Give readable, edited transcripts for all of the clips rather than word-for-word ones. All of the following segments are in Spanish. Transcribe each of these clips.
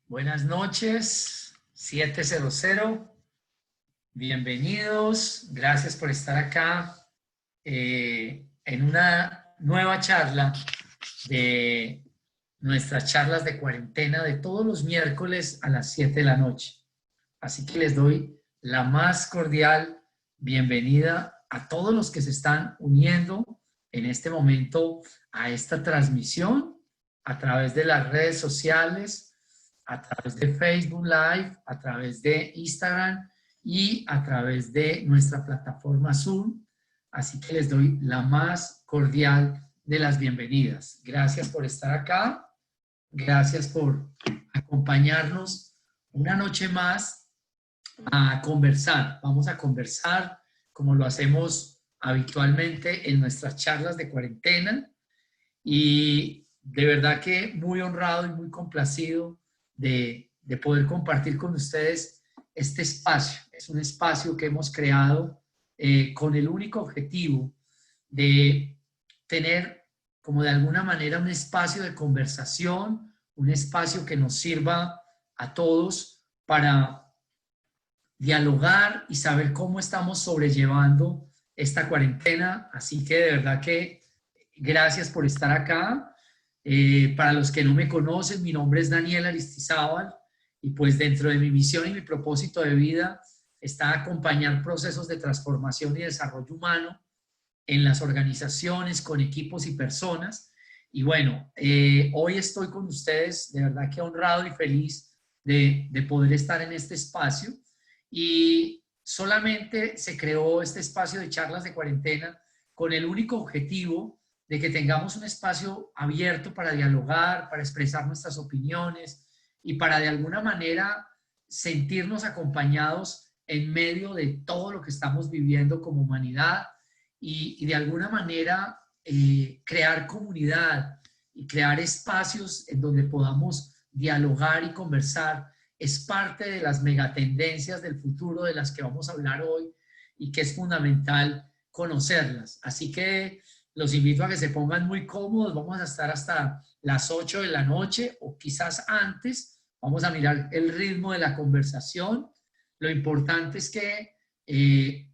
Buenas noches, 700. Bienvenidos. Gracias por estar acá en una nueva charla de nuestras charlas de cuarentena de todos los miércoles a las 7 de la noche. Así que les doy la más cordial bienvenida a todos los que se están uniendo en este momento a esta transmisión a través de las redes sociales, a través de Facebook Live, a través de Instagram y a través de nuestra plataforma Zoom. Así que les doy la más cordial de las bienvenidas. Gracias por estar acá. Gracias por acompañarnos una noche más a conversar. Vamos a conversar como lo hacemos habitualmente en nuestras charlas de cuarentena. Y de verdad que muy honrado y muy complacido de poder compartir con ustedes este espacio. Es un espacio que hemos creado con el único objetivo de tener como de alguna manera un espacio de conversación, un espacio que nos sirva a todos para dialogar y saber cómo estamos sobrellevando esta cuarentena. Así que de verdad que gracias por estar acá. Para los que no me conocen, mi nombre es Daniel Aristizábal y pues dentro de mi misión y mi propósito de vida está acompañar procesos de transformación y desarrollo humano en las organizaciones, con equipos y personas. Y bueno, hoy estoy con ustedes, de verdad que honrado y feliz de poder estar en este espacio. Y solamente se creó este espacio de charlas de cuarentena con el único objetivo de que tengamos un espacio abierto para dialogar, para expresar nuestras opiniones y para de alguna manera sentirnos acompañados en medio de todo lo que estamos viviendo como humanidad y de alguna manera crear comunidad y crear espacios en donde podamos dialogar y conversar. Es parte de las megatendencias del futuro de las que vamos a hablar hoy y que es fundamental conocerlas. Así que los invito a que se pongan muy cómodos. Vamos a estar hasta las 8 de la noche o quizás antes. Vamos a mirar el ritmo de la conversación. Lo importante es que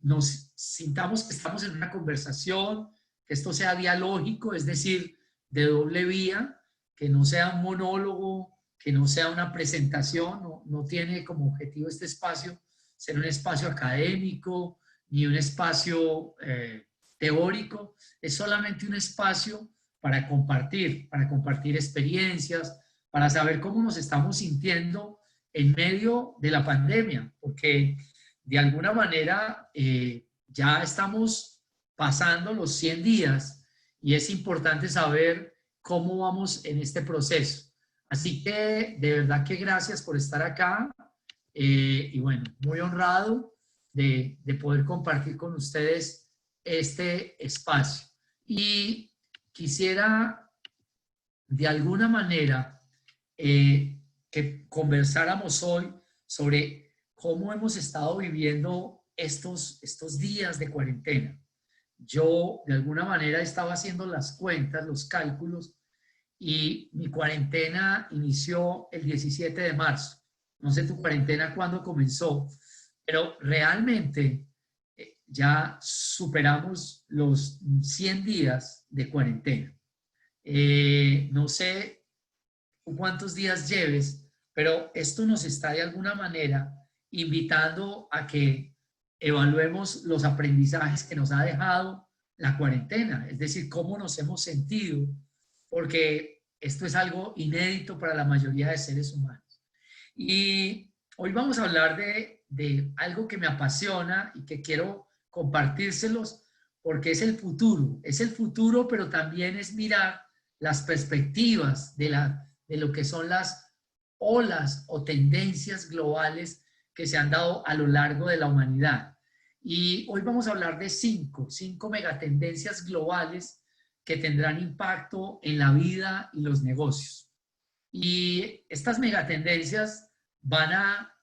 nos sintamos que estamos en una conversación, que esto sea dialógico, es decir, de doble vía, que no sea un monólogo, que no sea una presentación, no tiene como objetivo este espacio ser un espacio académico ni un espacio teórico, es solamente un espacio para compartir experiencias, para saber cómo nos estamos sintiendo en medio de la pandemia, porque de alguna manera ya estamos pasando los 100 días y es importante saber cómo vamos en este proceso. Así que de verdad que gracias por estar acá y bueno, muy honrado de poder compartir con ustedes este espacio. Y quisiera de alguna manera que conversáramos hoy sobre cómo hemos estado viviendo estos días de cuarentena. Yo de alguna manera estaba haciendo las cuentas, los cálculos, y mi cuarentena inició el 17 de marzo. No sé tu cuarentena cuándo comenzó, pero realmente ya superamos los 100 días de cuarentena. No sé cuántos días lleves, pero esto nos está de alguna manera invitando a que evaluemos los aprendizajes que nos ha dejado la cuarentena, es decir, cómo nos hemos sentido, porque esto es algo inédito para la mayoría de seres humanos. Y hoy vamos a hablar de algo que me apasiona y que quiero compartírselos porque es el futuro, pero también es mirar las perspectivas de lo que son las olas o tendencias globales que se han dado a lo largo de la humanidad. Y hoy vamos a hablar de cinco megatendencias globales que tendrán impacto en la vida y los negocios. Y estas megatendencias van a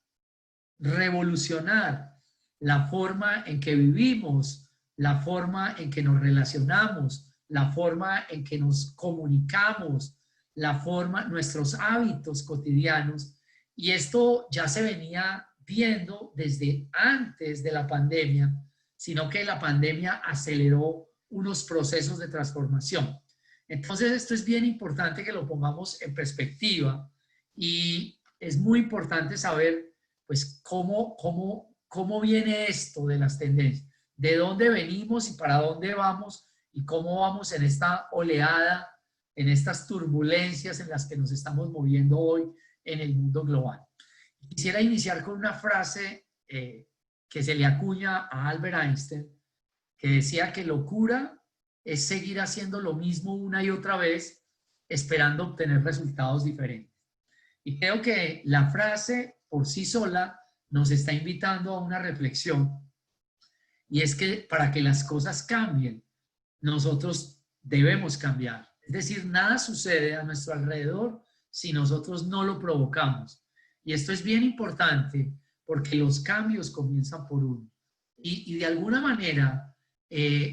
revolucionar la forma en que vivimos, la forma en que nos relacionamos, la forma en que nos comunicamos, la forma, nuestros hábitos cotidianos Y esto ya se venía viendo desde antes de la pandemia, sino que la pandemia aceleró unos procesos de transformación. Entonces, esto es bien importante que lo pongamos en perspectiva y es muy importante saber, pues, cómo viene esto de las tendencias, de dónde venimos y para dónde vamos y cómo vamos en esta oleada, en estas turbulencias en las que nos estamos moviendo hoy en el mundo global. Quisiera iniciar con una frase que se le acuña a Albert Einstein, que decía que locura es seguir haciendo lo mismo una y otra vez, esperando obtener resultados diferentes. Y creo que la frase por sí sola nos está invitando a una reflexión, y es que para que las cosas cambien, nosotros debemos cambiar. Es decir, nada sucede a nuestro alrededor si nosotros no lo provocamos. Y esto es bien importante porque los cambios comienzan por uno. Y de alguna manera,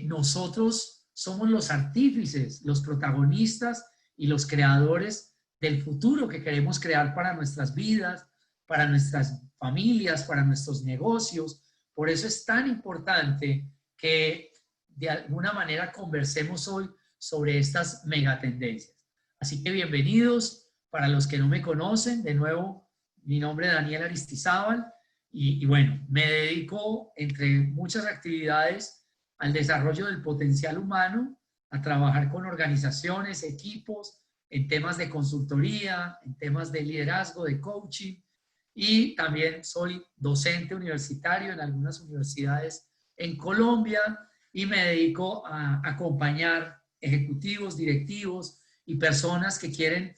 nosotros somos los artífices, los protagonistas y los creadores del futuro que queremos crear para nuestras vidas, para nuestras familias, para nuestros negocios. Por eso es tan importante que de alguna manera conversemos hoy sobre estas megatendencias. Así que bienvenidos. Para los que no me conocen, de nuevo, mi nombre es Daniel Aristizábal y bueno, me dedico, entre muchas actividades, al desarrollo del potencial humano, a trabajar con organizaciones, equipos, en temas de consultoría, en temas de liderazgo, de coaching, y también soy docente universitario en algunas universidades en Colombia y me dedico a acompañar ejecutivos, directivos y personas que quieren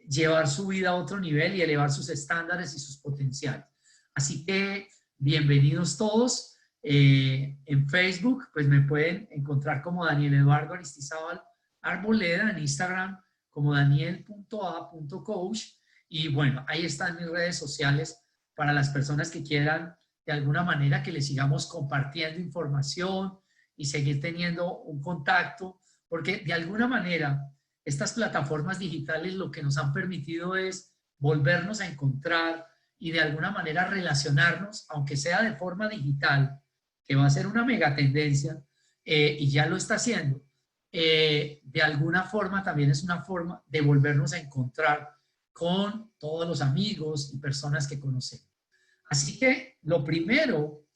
llevar su vida a otro nivel y elevar sus estándares y sus potenciales. Así que bienvenidos todos. En Facebook, pues me pueden encontrar como Daniel Eduardo Aristizábal Arboleda, en Instagram como daniel.a.coach. Y bueno, ahí están mis redes sociales para las personas que quieran de alguna manera que les sigamos compartiendo información y seguir teniendo un contacto, porque de alguna manera estas plataformas digitales lo que nos han permitido es volvernos a encontrar y de alguna manera relacionarnos, aunque sea de forma digital, que va a ser una mega tendencia, y ya lo está haciendo. De alguna forma también es una forma de volvernos a encontrar con todos los amigos y personas que conocemos. Así que lo primero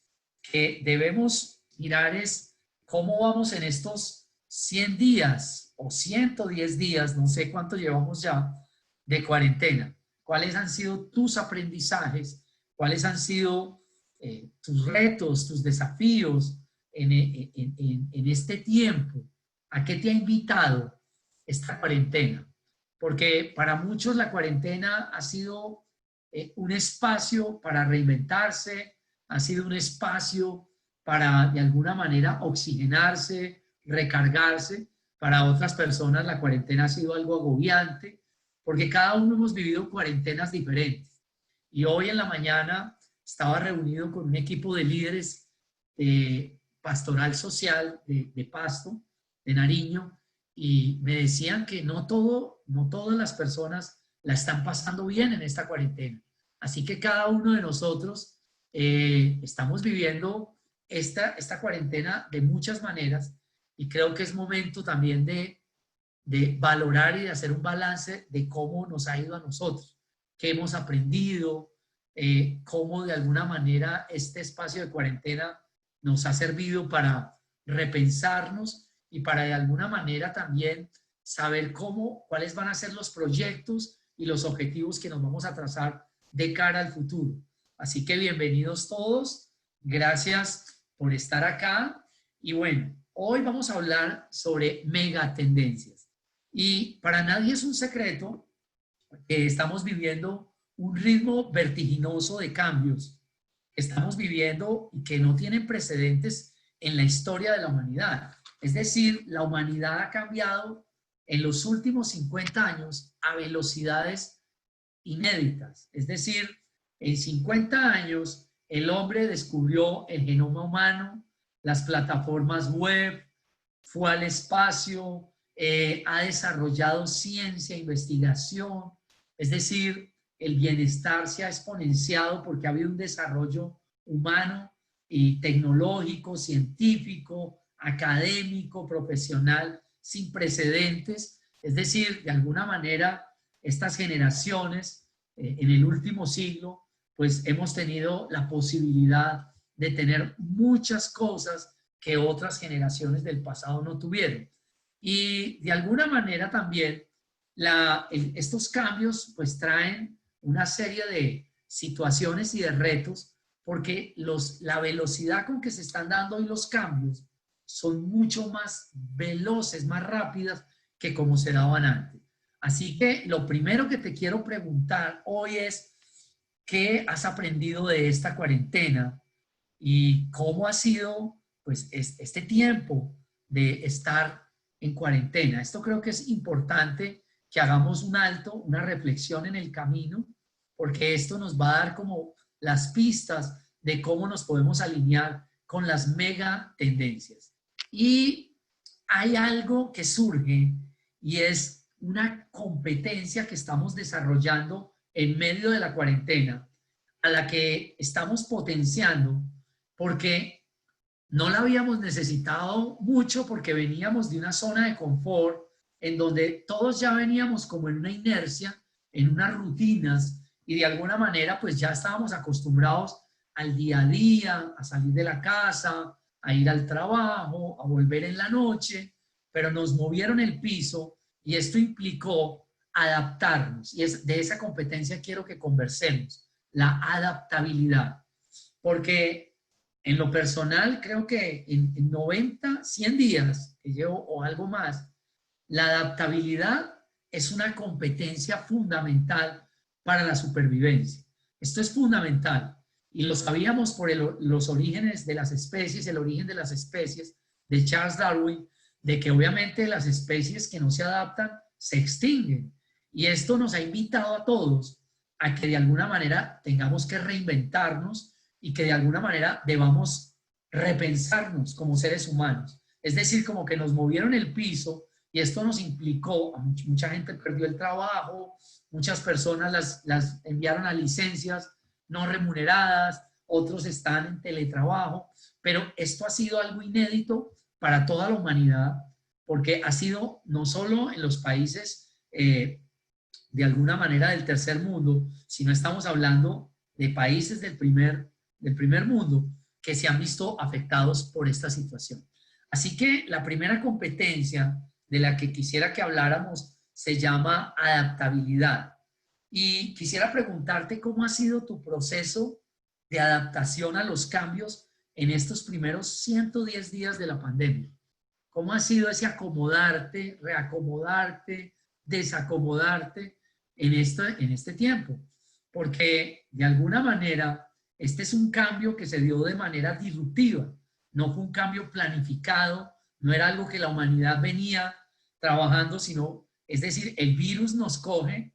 que debemos mirar es cómo vamos en estos 100 días o 110 días, no sé cuánto llevamos ya, de cuarentena. ¿Cuáles han sido tus aprendizajes? ¿Cuáles han sido tus retos, tus desafíos en este tiempo? ¿A qué te ha invitado esta cuarentena? Porque para muchos la cuarentena ha sido un espacio para reinventarse, ha sido un espacio para de alguna manera oxigenarse, recargarse. Para otras personas la cuarentena ha sido algo agobiante, porque cada uno hemos vivido cuarentenas diferentes. Y hoy en la mañana estaba reunido con un equipo de líderes de pastoral social de Pasto, de Nariño, y me decían que no todas las personas la están pasando bien en esta cuarentena. Así que cada uno de nosotros estamos viviendo esta cuarentena de muchas maneras y creo que es momento también de valorar y de hacer un balance de cómo nos ha ido a nosotros, qué hemos aprendido, cómo de alguna manera este espacio de cuarentena nos ha servido para repensarnos y para de alguna manera también saber cuáles van a ser los proyectos y los objetivos que nos vamos a trazar de cara al futuro. Así que bienvenidos todos, gracias por estar acá y bueno, hoy vamos a hablar sobre megatendencias. Y para nadie es un secreto que estamos viviendo un ritmo vertiginoso de cambios que estamos viviendo y que no tienen precedentes en la historia de la humanidad. Es decir, la humanidad ha cambiado en los últimos 50 años a velocidades inéditas. Es decir, en 50 años el hombre descubrió el genoma humano, las plataformas web, fue al espacio, ha desarrollado ciencia, investigación, es decir, el bienestar se ha exponenciado porque ha habido un desarrollo humano y tecnológico, científico, académico, profesional, sin precedentes. Es decir, de alguna manera, estas generaciones en el último siglo, pues hemos tenido la posibilidad de tener muchas cosas que otras generaciones del pasado no tuvieron. Y de alguna manera también estos cambios pues traen una serie de situaciones y de retos porque la velocidad con que se están dando hoy los cambios son mucho más veloces, más rápidas que como se daban antes. Así que lo primero que te quiero preguntar hoy es, ¿qué has aprendido de esta cuarentena y cómo ha sido pues este tiempo de estar en cuarentena? Esto creo que es importante que hagamos un alto, una reflexión en el camino, porque esto nos va a dar como las pistas de cómo nos podemos alinear con las mega tendencias. Y hay algo que surge y es una competencia que estamos desarrollando en medio de la cuarentena, a la que estamos potenciando porque no la habíamos necesitado mucho porque veníamos de una zona de confort en donde todos ya veníamos como en una inercia, en unas rutinas y de alguna manera pues ya estábamos acostumbrados al día a día, a salir de la casa, a ir al trabajo, a volver en la noche, pero nos movieron el piso y esto implicó adaptarnos y es de esa competencia quiero que conversemos, la adaptabilidad, porque en lo personal creo que en 90, 100 días que llevo o algo más, la adaptabilidad es una competencia fundamental para la supervivencia. Esto es fundamental y lo sabíamos por los orígenes de las especies, el origen de las especies de Charles Darwin, de que obviamente las especies que no se adaptan se extinguen. Y esto nos ha invitado a todos a que de alguna manera tengamos que reinventarnos y que de alguna manera debamos repensarnos como seres humanos. Es decir, como que nos movieron el piso y esto nos implicó, mucha gente perdió el trabajo, muchas personas las enviaron a licencias no remuneradas, otros están en teletrabajo, pero esto ha sido algo inédito para toda la humanidad, porque ha sido no solo en los países de alguna manera del tercer mundo, sino estamos hablando de países del primer mundo que se han visto afectados por esta situación. Así que la primera competencia de la que quisiera que habláramos se llama adaptabilidad. Y quisiera preguntarte cómo ha sido tu proceso de adaptación a los cambios en estos primeros 110 días de la pandemia. ¿Cómo ha sido ese acomodarte, reacomodarte, desacomodarte en este tiempo? Porque de alguna manera este es un cambio que se dio de manera disruptiva, no fue un cambio planificado, no era algo que la humanidad venía trabajando, sino, es decir, el virus nos coge.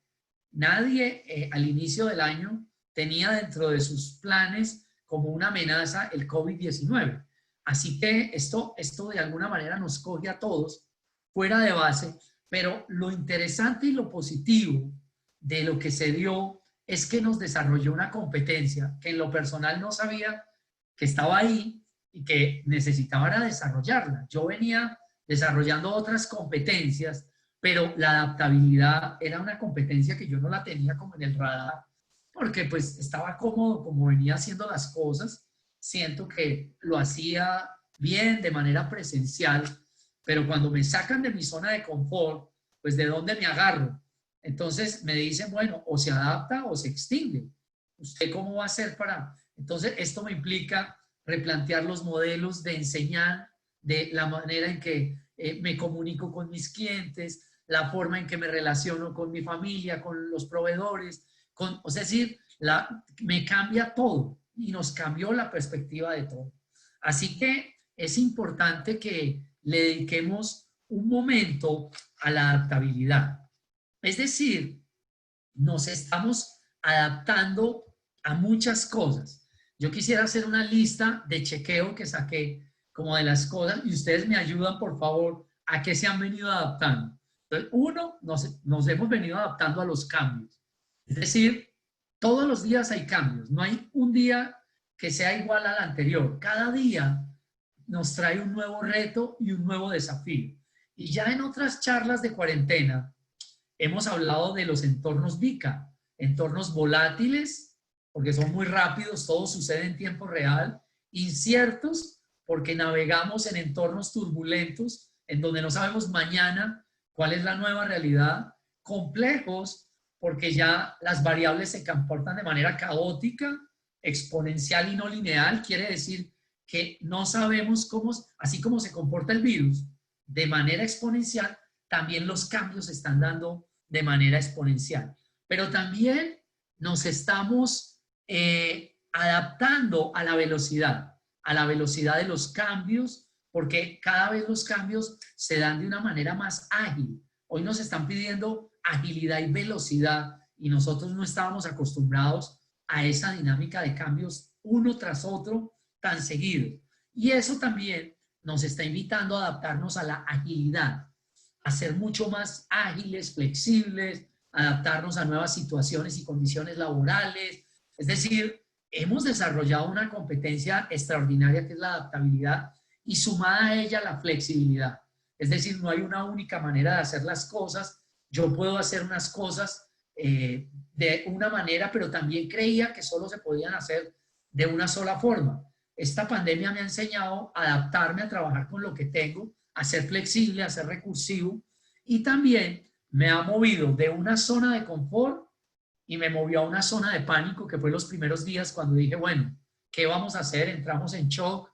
Nadie al inicio del año tenía dentro de sus planes como una amenaza el COVID-19. Así que esto de alguna manera nos coge a todos fuera de base, pero lo interesante y lo positivo de lo que se dio es que nos desarrolló una competencia que en lo personal no sabía que estaba ahí y que necesitaba desarrollarla. Yo venía desarrollando otras competencias, pero la adaptabilidad era una competencia que yo no la tenía como en el radar, porque pues estaba cómodo como venía haciendo las cosas, siento que lo hacía bien de manera presencial, pero cuando me sacan de mi zona de confort, pues ¿de dónde me agarro? Entonces me dicen, bueno, o se adapta o se extingue. ¿Usted cómo va a hacer para...? Entonces esto me implica replantear los modelos de enseñar, de la manera en que me comunico con mis clientes, la forma en que me relaciono con mi familia, con los proveedores, es decir, me cambia todo y nos cambió la perspectiva de todo. Así que es importante que le dediquemos un momento a la adaptabilidad. Es decir, nos estamos adaptando a muchas cosas. Yo quisiera hacer una lista de chequeo que saqué como de las cosas y ustedes me ayudan, por favor, a qué se han venido adaptando. Entonces, uno, nos hemos venido adaptando a los cambios. Es decir, Todos los días hay cambios, no hay un día que sea igual al anterior. Cada día nos trae un nuevo reto y un nuevo desafío. Y ya en otras charlas de cuarentena hemos hablado de los entornos VICA, entornos volátiles, porque son muy rápidos, todo sucede en tiempo real, inciertos, porque navegamos en entornos turbulentos, en donde no sabemos mañana cuál es la nueva realidad, complejos, porque ya las variables se comportan de manera caótica, exponencial y no lineal, quiere decir que no sabemos cómo, así como se comporta el virus de manera exponencial, también los cambios se están dando de manera exponencial. Pero también nos estamos adaptando a la velocidad de los cambios, porque cada vez los cambios se dan de una manera más ágil. Hoy nos están pidiendo agilidad y velocidad y nosotros no estábamos acostumbrados a esa dinámica de cambios uno tras otro tan seguido. Y eso también nos está invitando a adaptarnos a la agilidad, a ser mucho más ágiles, flexibles, adaptarnos a nuevas situaciones y condiciones laborales. Es decir, hemos desarrollado una competencia extraordinaria que es la adaptabilidad y sumada a ella la flexibilidad. Es decir, no hay una única manera de hacer las cosas. Yo puedo hacer unas cosas de una manera, pero también creía que solo se podían hacer de una sola forma. Esta pandemia me ha enseñado a adaptarme, a trabajar con lo que tengo, a ser flexible, a ser recursivo, y también me ha movido de una zona de confort y me movió a una zona de pánico, que fue los primeros días cuando dije, bueno, ¿qué vamos a hacer? Entramos en shock,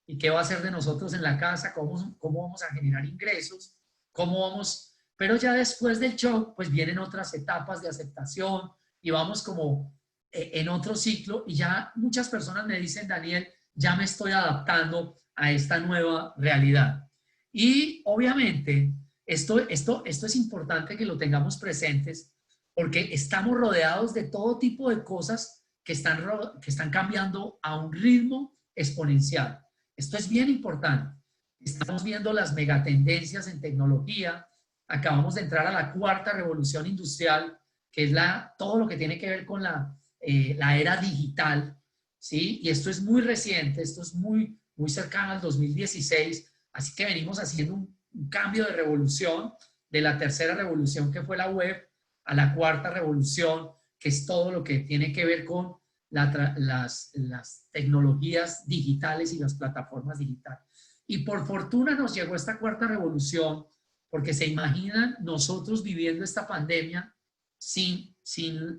¿y qué va a hacer de nosotros en la casa? ¿Cómo vamos a generar ingresos? ¿Cómo vamos? Pero ya después del shock, pues vienen otras etapas de aceptación y vamos como en otro ciclo y ya muchas personas me dicen, Daniel, ya me estoy adaptando a esta nueva realidad. Y obviamente esto es importante que lo tengamos presentes porque estamos rodeados de todo tipo de cosas que están cambiando a un ritmo exponencial. Esto es bien importante. Estamos viendo las megatendencias en tecnología. Acabamos de entrar a la cuarta revolución industrial, que es todo lo que tiene que ver con la era digital, ¿sí? Y esto es muy reciente, esto es muy cercano al 2016, así que venimos haciendo un cambio de revolución de la tercera revolución que fue la web a la cuarta revolución, que es todo lo que tiene que ver con las tecnologías digitales y las plataformas digitales. Y por fortuna nos llegó esta cuarta revolución, porque se imaginan nosotros viviendo esta pandemia sin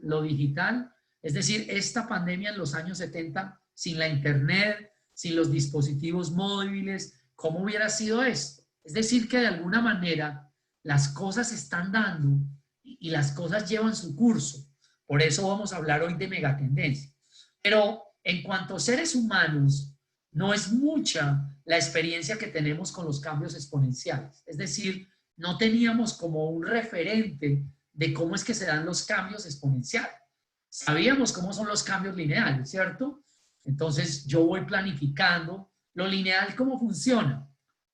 lo digital, es decir, esta pandemia en los años 70, sin la internet, sin los dispositivos móviles, ¿cómo hubiera sido esto? Es decir, que de alguna manera las cosas se están dando y las cosas llevan su curso. Por eso vamos a hablar hoy de megatendencia. Pero en cuanto a seres humanos, no es mucha la experiencia que tenemos con los cambios exponenciales. Es decir, no teníamos como un referente de cómo es que se dan los cambios exponenciales. Sabíamos cómo son los cambios lineales, ¿cierto? Entonces yo voy planificando. Lo lineal, ¿cómo funciona?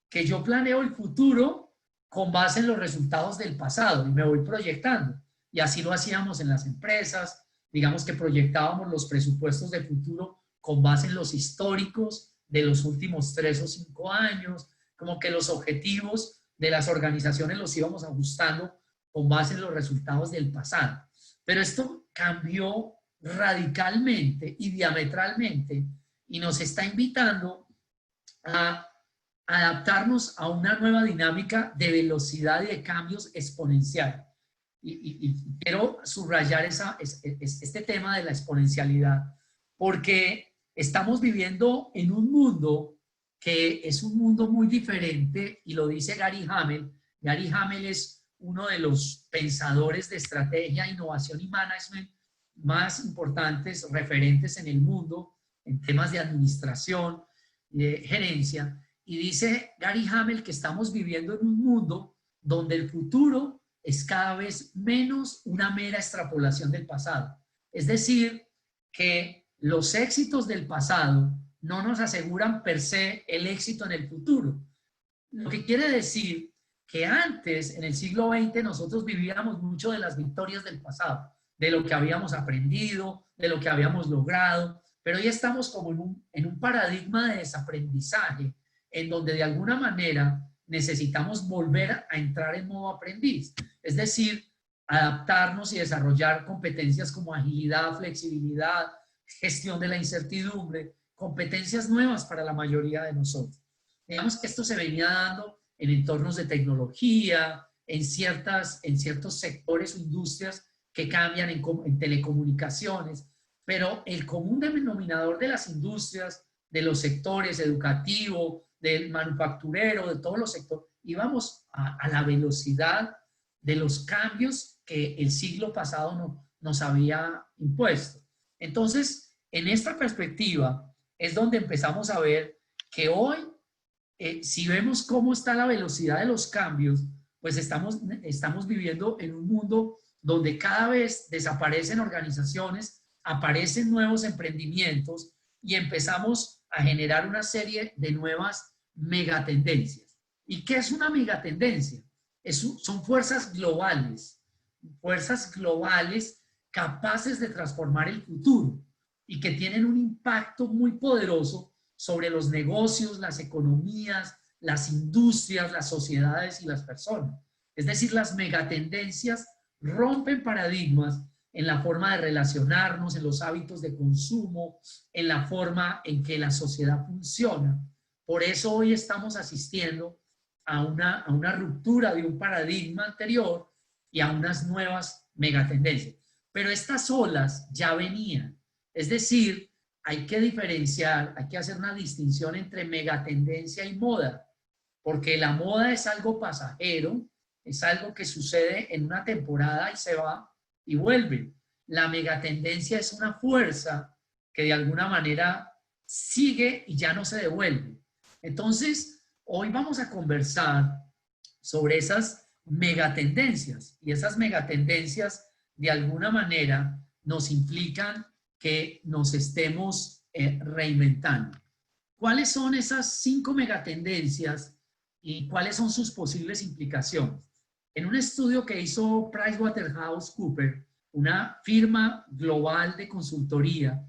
Que yo planeo el futuro con base en los resultados del pasado y me voy proyectando. Y así lo hacíamos en las empresas, digamos que proyectábamos los presupuestos de futuro con base en los históricos de los últimos 3 o 5 años, como que los objetivos de las organizaciones los íbamos ajustando con base en los resultados del pasado. Pero esto cambió radicalmente y diametralmente y nos está invitando a adaptarnos a una nueva dinámica de velocidad y de cambios exponencial. Y quiero subrayar este tema de la exponencialidad, porque estamos viviendo en un mundo que es un mundo muy diferente, y lo dice Gary Hamel. Gary Hamel es uno de los pensadores de estrategia, innovación y management más importantes, referentes en el mundo, en temas de administración, de gerencia, y dice Gary Hamel que estamos viviendo en un mundo donde el futuro es cada vez menos una mera extrapolación del pasado. Es decir, que los éxitos del pasado no nos aseguran per se el éxito en el futuro. Lo que quiere decir que antes, en el siglo XX, nosotros vivíamos mucho de las victorias del pasado. de lo que habíamos aprendido, de lo que habíamos logrado, pero hoy estamos como en un paradigma de desaprendizaje, en donde de alguna manera necesitamos volver a entrar en modo aprendiz, es decir, adaptarnos y desarrollar competencias como agilidad, flexibilidad, gestión de la incertidumbre, competencias nuevas para la mayoría de nosotros. Digamos que esto se venía dando en entornos de tecnología, en ciertos sectores o industrias que cambian en telecomunicaciones, pero el común denominador de las industrias, de los sectores educativo, del manufacturero, de todos los sectores, íbamos a la velocidad de los cambios que el siglo pasado nos había impuesto. Entonces, en esta perspectiva es donde empezamos a ver que hoy, si vemos cómo está la velocidad de los cambios, pues estamos viviendo en un mundo donde cada vez desaparecen organizaciones, aparecen nuevos emprendimientos y empezamos a generar una serie de nuevas megatendencias. ¿Y qué es una megatendencia? Son fuerzas globales capaces de transformar el futuro y que tienen un impacto muy poderoso sobre los negocios, las economías, las industrias, las sociedades y las personas. Es decir, las megatendencias rompen paradigmas en la forma de relacionarnos, en los hábitos de consumo, en la forma en que la sociedad funciona. Por eso hoy estamos asistiendo a una ruptura de un paradigma anterior y a unas nuevas megatendencias. Pero estas olas ya venían. Es decir, hay que diferenciar, hay que hacer una distinción entre megatendencia y moda, porque la moda es algo pasajero, es algo que sucede en una temporada y se va y vuelve. La megatendencia es una fuerza que de alguna manera sigue y ya no se devuelve. Entonces, hoy vamos a conversar sobre esas megatendencias y esas megatendencias de alguna manera nos implican que nos estemos reinventando. ¿Cuáles son esas 5 megatendencias y cuáles son sus posibles implicaciones? En un estudio que hizo PricewaterhouseCoopers, una firma global de consultoría,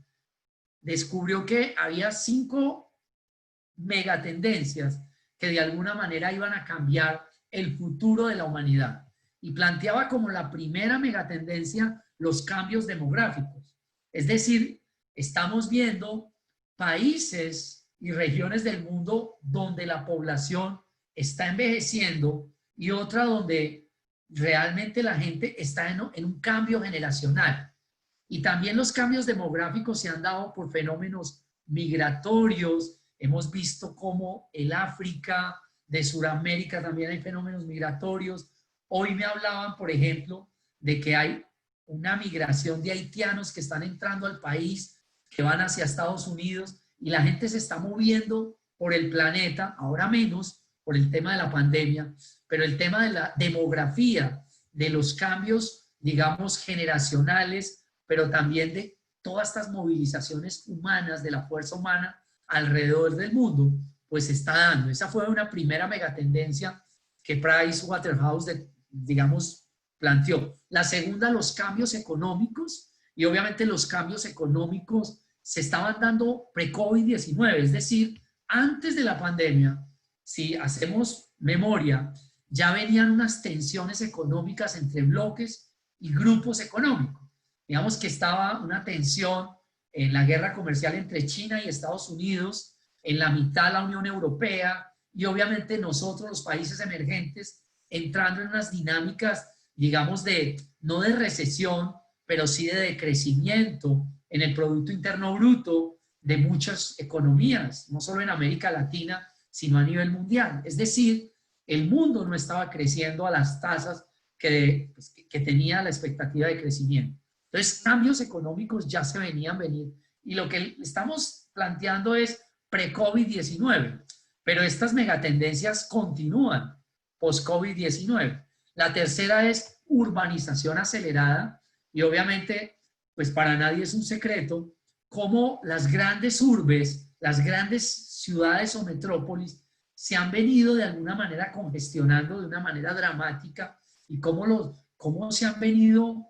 descubrió que había 5 megatendencias que de alguna manera iban a cambiar el futuro de la humanidad. Y planteaba como la primera megatendencia los cambios demográficos. Es decir, estamos viendo países y regiones del mundo donde la población está envejeciendo y otra donde realmente la gente está en un cambio generacional. Y también los cambios demográficos se han dado por fenómenos migratorios. Hemos visto cómo el África, de Sudamérica también hay fenómenos migratorios. Hoy me hablaban, por ejemplo, de que hay una migración de haitianos que están entrando al país, que van hacia Estados Unidos y la gente se está moviendo por el planeta, ahora menos por el tema de la pandemia, pero el tema de la demografía, de los cambios, digamos, generacionales, pero también de todas estas movilizaciones humanas, de la fuerza humana alrededor del mundo, pues se está dando. Esa fue una primera megatendencia que Pricewaterhouse, digamos, planteó. La segunda, los cambios económicos, y obviamente los cambios económicos se estaban dando pre-COVID-19, es decir, antes de la pandemia, si hacemos memoria, ya venían unas tensiones económicas entre bloques y grupos económicos. Digamos que estaba una tensión en la guerra comercial entre China y Estados Unidos, en la mitad la Unión Europea y obviamente nosotros, los países emergentes, entrando en unas dinámicas, digamos, no de recesión, pero sí de decrecimiento en el Producto Interno Bruto de muchas economías, no solo en América Latina, sino a nivel mundial. Es decir, el mundo no estaba creciendo a las tasas que tenía la expectativa de crecimiento. Entonces, cambios económicos ya se venían venir. Y lo que estamos planteando es pre-COVID-19, pero estas megatendencias continúan post-COVID-19. La tercera es urbanización acelerada y obviamente, pues para nadie es un secreto cómo las grandes urbes, las grandes ciudades o metrópolis se han venido de alguna manera congestionando de una manera dramática y cómo se han venido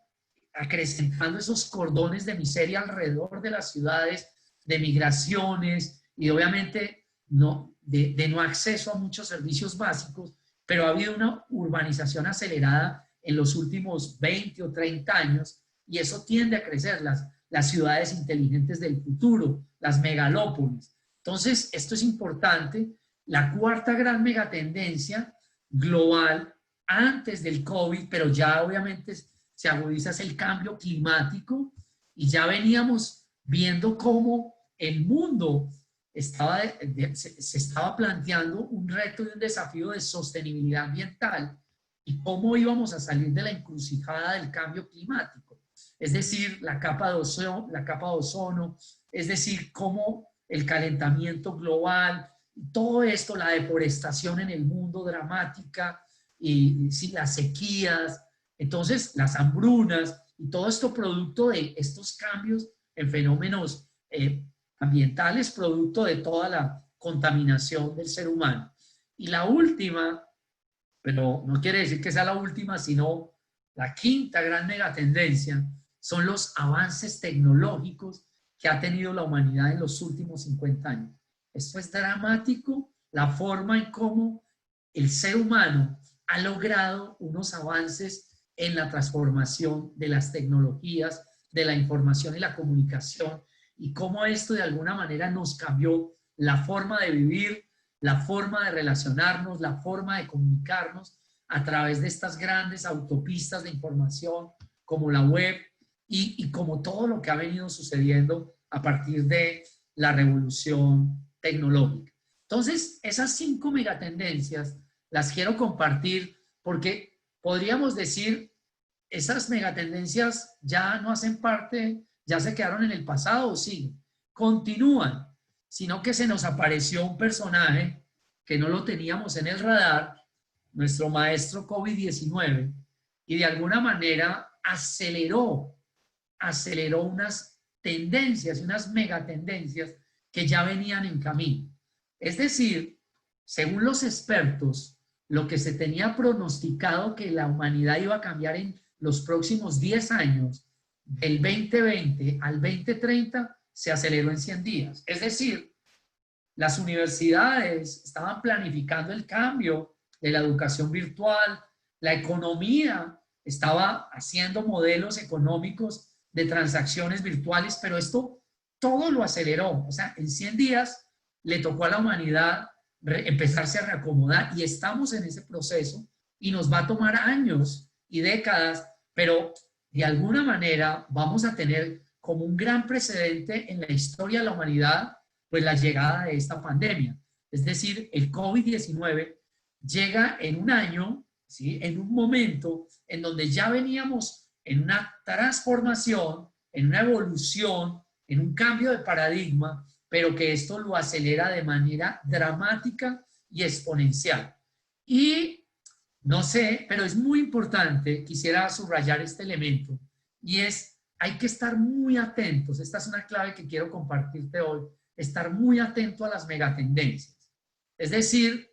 acrecentando esos cordones de miseria alrededor de las ciudades, de migraciones y obviamente de no acceso a muchos servicios básicos, pero ha habido una urbanización acelerada en los últimos 20 o 30 años y eso tiende a crecer las ciudades inteligentes del futuro, las megalópolis. Entonces, esto es importante. La cuarta gran megatendencia global antes del COVID, pero ya obviamente se agudiza, es el cambio climático y ya veníamos viendo cómo el mundo se estaba planteando un reto y un desafío de sostenibilidad ambiental y cómo íbamos a salir de la encrucijada del cambio climático. Es decir, la capa de ozono, es decir, cómo el calentamiento global, todo esto, la deforestación en el mundo dramática, y sí, las sequías, entonces las hambrunas, y todo esto producto de estos cambios en fenómenos ambientales, producto de toda la contaminación del ser humano. Y la última, pero no quiere decir que sea la última, sino la quinta gran megatendencia, son los avances tecnológicos que ha tenido la humanidad en los últimos 50 años. Esto es dramático, la forma en cómo el ser humano ha logrado unos avances en la transformación de las tecnologías, de la información y la comunicación, y cómo esto de alguna manera nos cambió la forma de vivir, la forma de relacionarnos, la forma de comunicarnos a través de estas grandes autopistas de información como la web y como todo lo que ha venido sucediendo a partir de la revolución tecnológica. Entonces, esas 5 megatendencias las quiero compartir porque podríamos decir, esas megatendencias ya no hacen parte, ya se quedaron en el pasado o siguen, continúan, sino que se nos apareció un personaje que no lo teníamos en el radar, nuestro maestro COVID-19, y de alguna manera aceleró unas tendencias, unas megatendencias que ya venían en camino. Es decir, según los expertos, lo que se tenía pronosticado que la humanidad iba a cambiar en los próximos 10 años, del 2020 al 2030, se aceleró en 100 días. Es decir, las universidades estaban planificando el cambio de la educación virtual, la economía estaba haciendo modelos económicos de transacciones virtuales, pero esto todo lo aceleró. O sea, en 100 días le tocó a la humanidad empezarse a reacomodar y estamos en ese proceso y nos va a tomar años y décadas, pero de alguna manera vamos a tener como un gran precedente en la historia de la humanidad, pues la llegada de esta pandemia. Es decir, el COVID-19 llega en un año, ¿sí? En un momento en donde ya veníamos en una transformación, en una evolución, en un cambio de paradigma, pero que esto lo acelera de manera dramática y exponencial. Y no sé, pero es muy importante, quisiera subrayar este elemento, y es, hay que estar muy atentos, esta es una clave que quiero compartirte hoy, estar muy atento a las megatendencias. Es decir,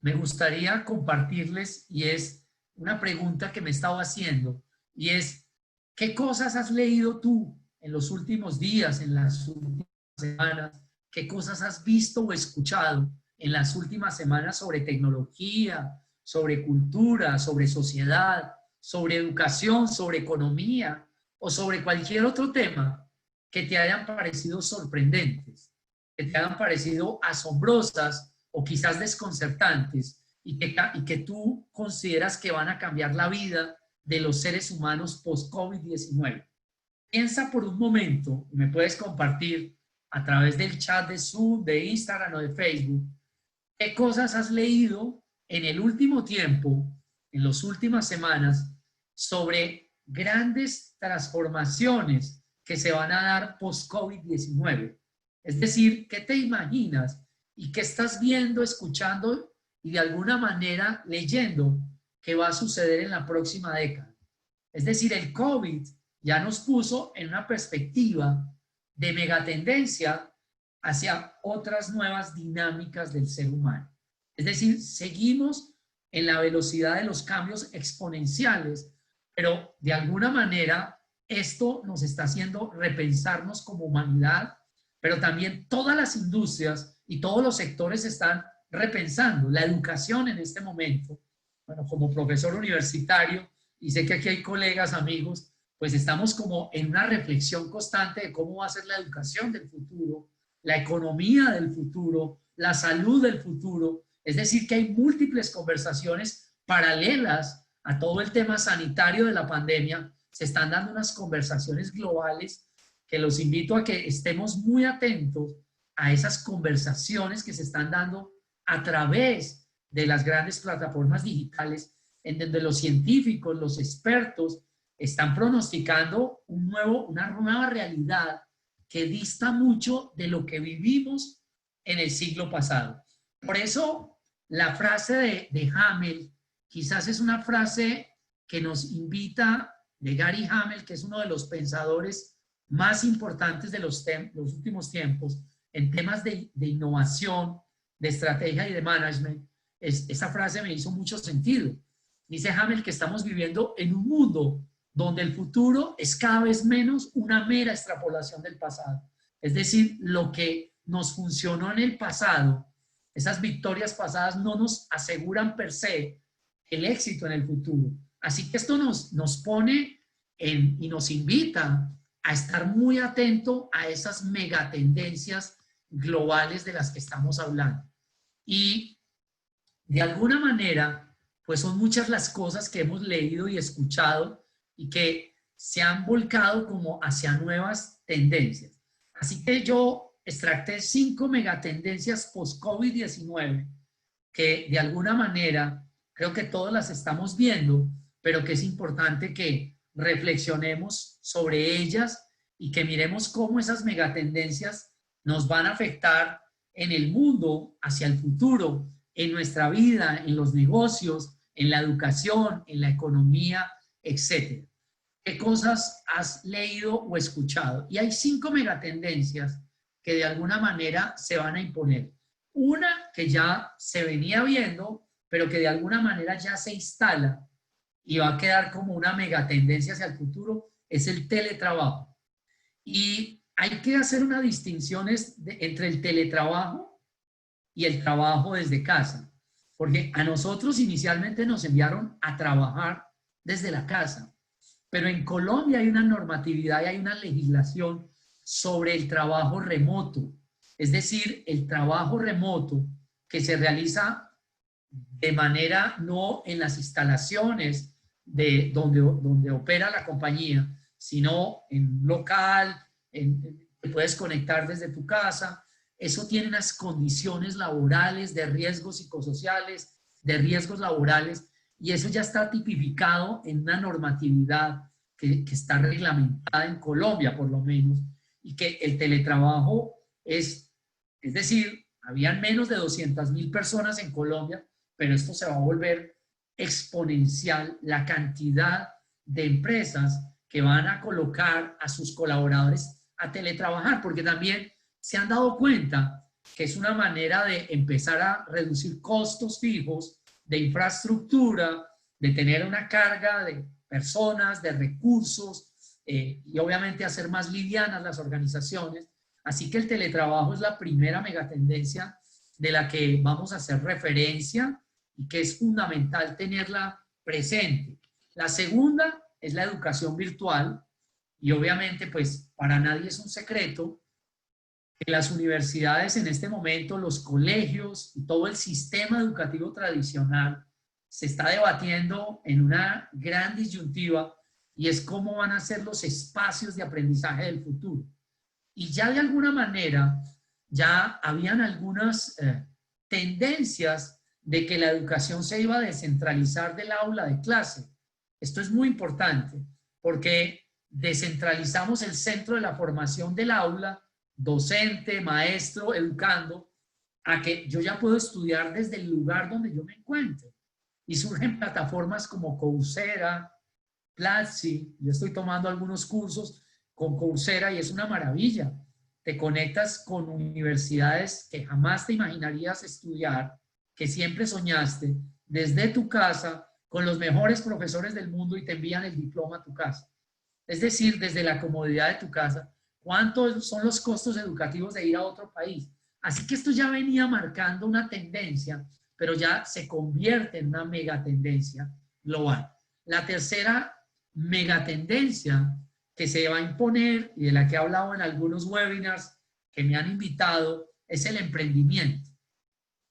me gustaría compartirles, y es una pregunta que me he estado haciendo, y es, ¿qué cosas has leído tú en los últimos días, en las últimas semanas? ¿Qué cosas has visto o escuchado en las últimas semanas sobre tecnología, sobre cultura, sobre sociedad, sobre educación, sobre economía o sobre cualquier otro tema que te hayan parecido sorprendentes, que te hayan parecido asombrosas o quizás desconcertantes y que tú consideras que van a cambiar la vida de los seres humanos post-COVID-19? Piensa por un momento, y me puedes compartir a través del chat de Zoom, de Instagram o de Facebook, qué cosas has leído en el último tiempo, en las últimas semanas, sobre grandes transformaciones que se van a dar post-COVID-19. Es decir, ¿qué te imaginas y qué estás viendo, escuchando y de alguna manera leyendo que va a suceder en la próxima década? Es decir, el COVID ya nos puso en una perspectiva de megatendencia hacia otras nuevas dinámicas del ser humano. Es decir, seguimos en la velocidad de los cambios exponenciales, pero de alguna manera esto nos está haciendo repensarnos como humanidad, pero también todas las industrias y todos los sectores están repensando. La educación en este momento, bueno, como profesor universitario, y sé que aquí hay colegas, amigos, pues estamos como en una reflexión constante de cómo va a ser la educación del futuro, la economía del futuro, la salud del futuro. Es decir, que hay múltiples conversaciones paralelas a todo el tema sanitario de la pandemia. Se están dando unas conversaciones globales que los invito a que estemos muy atentos a esas conversaciones que se están dando a través de las grandes plataformas digitales, en donde los científicos, los expertos, están pronosticando una nueva realidad que dista mucho de lo que vivimos en el siglo pasado. Por eso, la frase de Hamel quizás es una frase que nos invita, de Gary Hamel, que es uno de los pensadores más importantes de los últimos tiempos en temas de innovación, de estrategia y de management. Esa frase me hizo mucho sentido. Dice Hamel que estamos viviendo en un mundo donde el futuro es cada vez menos una mera extrapolación del pasado. Es decir, lo que nos funcionó en el pasado, esas victorias pasadas no nos aseguran per se el éxito en el futuro. Así que esto nos pone y nos invita a estar muy atento a esas megatendencias globales de las que estamos hablando. Y de alguna manera, pues son muchas las cosas que hemos leído y escuchado y que se han volcado como hacia nuevas tendencias. Así que yo extracté 5 megatendencias post-COVID-19 que de alguna manera creo que todas las estamos viendo, pero que es importante que reflexionemos sobre ellas y que miremos cómo esas megatendencias nos van a afectar en el mundo hacia el futuro, en nuestra vida, en los negocios, en la educación, en la economía, etc. ¿Qué cosas has leído o escuchado? Y hay 5 megatendencias que de alguna manera se van a imponer. Una que ya se venía viendo, pero que de alguna manera ya se instala y va a quedar como una megatendencia hacia el futuro, es el teletrabajo. Y hay que hacer una distinción entre el teletrabajo y el trabajo desde casa, porque a nosotros inicialmente nos enviaron a trabajar desde la casa, pero en Colombia hay una normatividad y hay una legislación sobre el trabajo remoto, es decir, el trabajo remoto que se realiza de manera no en las instalaciones de donde opera la compañía, sino en local, te puedes conectar desde tu casa. Eso tiene unas condiciones laborales, de riesgos psicosociales, de riesgos laborales, y eso ya está tipificado en una normatividad que está reglamentada en Colombia, por lo menos, y que el teletrabajo es decir, habían menos de 200.000 personas en Colombia, pero esto se va a volver exponencial, la cantidad de empresas que van a colocar a sus colaboradores a teletrabajar, porque también se han dado cuenta que es una manera de empezar a reducir costos fijos de infraestructura, de tener una carga de personas, de recursos, y obviamente hacer más livianas las organizaciones. Así que el teletrabajo es la primera megatendencia de la que vamos a hacer referencia y que es fundamental tenerla presente. La segunda es la educación virtual y obviamente pues para nadie es un secreto que las universidades en este momento, los colegios y todo el sistema educativo tradicional se está debatiendo en una gran disyuntiva y es cómo van a ser los espacios de aprendizaje del futuro. Y ya de alguna manera, ya habían algunas tendencias de que la educación se iba a descentralizar del aula de clase. Esto es muy importante porque descentralizamos el centro de la formación del aula, docente, maestro, educando, a que yo ya puedo estudiar desde el lugar donde yo me encuentre. Y surgen plataformas como Coursera, Platzi, yo estoy tomando algunos cursos con Coursera y es una maravilla. Te conectas con universidades que jamás te imaginarías estudiar, que siempre soñaste, desde tu casa, con los mejores profesores del mundo y te envían el diploma a tu casa. Es decir, desde la comodidad de tu casa, ¿cuántos son los costos educativos de ir a otro país? Así que esto ya venía marcando una tendencia, pero ya se convierte en una megatendencia global. La tercera megatendencia que se va a imponer y de la que he hablado en algunos webinars que me han invitado es el emprendimiento.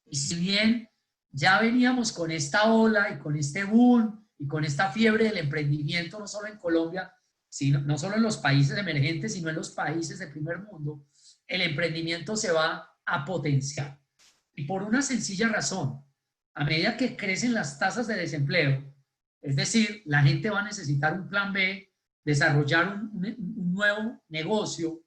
Y si bien ya veníamos con esta ola y con este boom y con esta fiebre del emprendimiento, no solo en Colombia, sino, no solo en los países emergentes, sino en los países del primer mundo, el emprendimiento se va a potenciar. Y por una sencilla razón, a medida que crecen las tasas de desempleo, es decir, la gente va a necesitar un plan B, desarrollar un nuevo negocio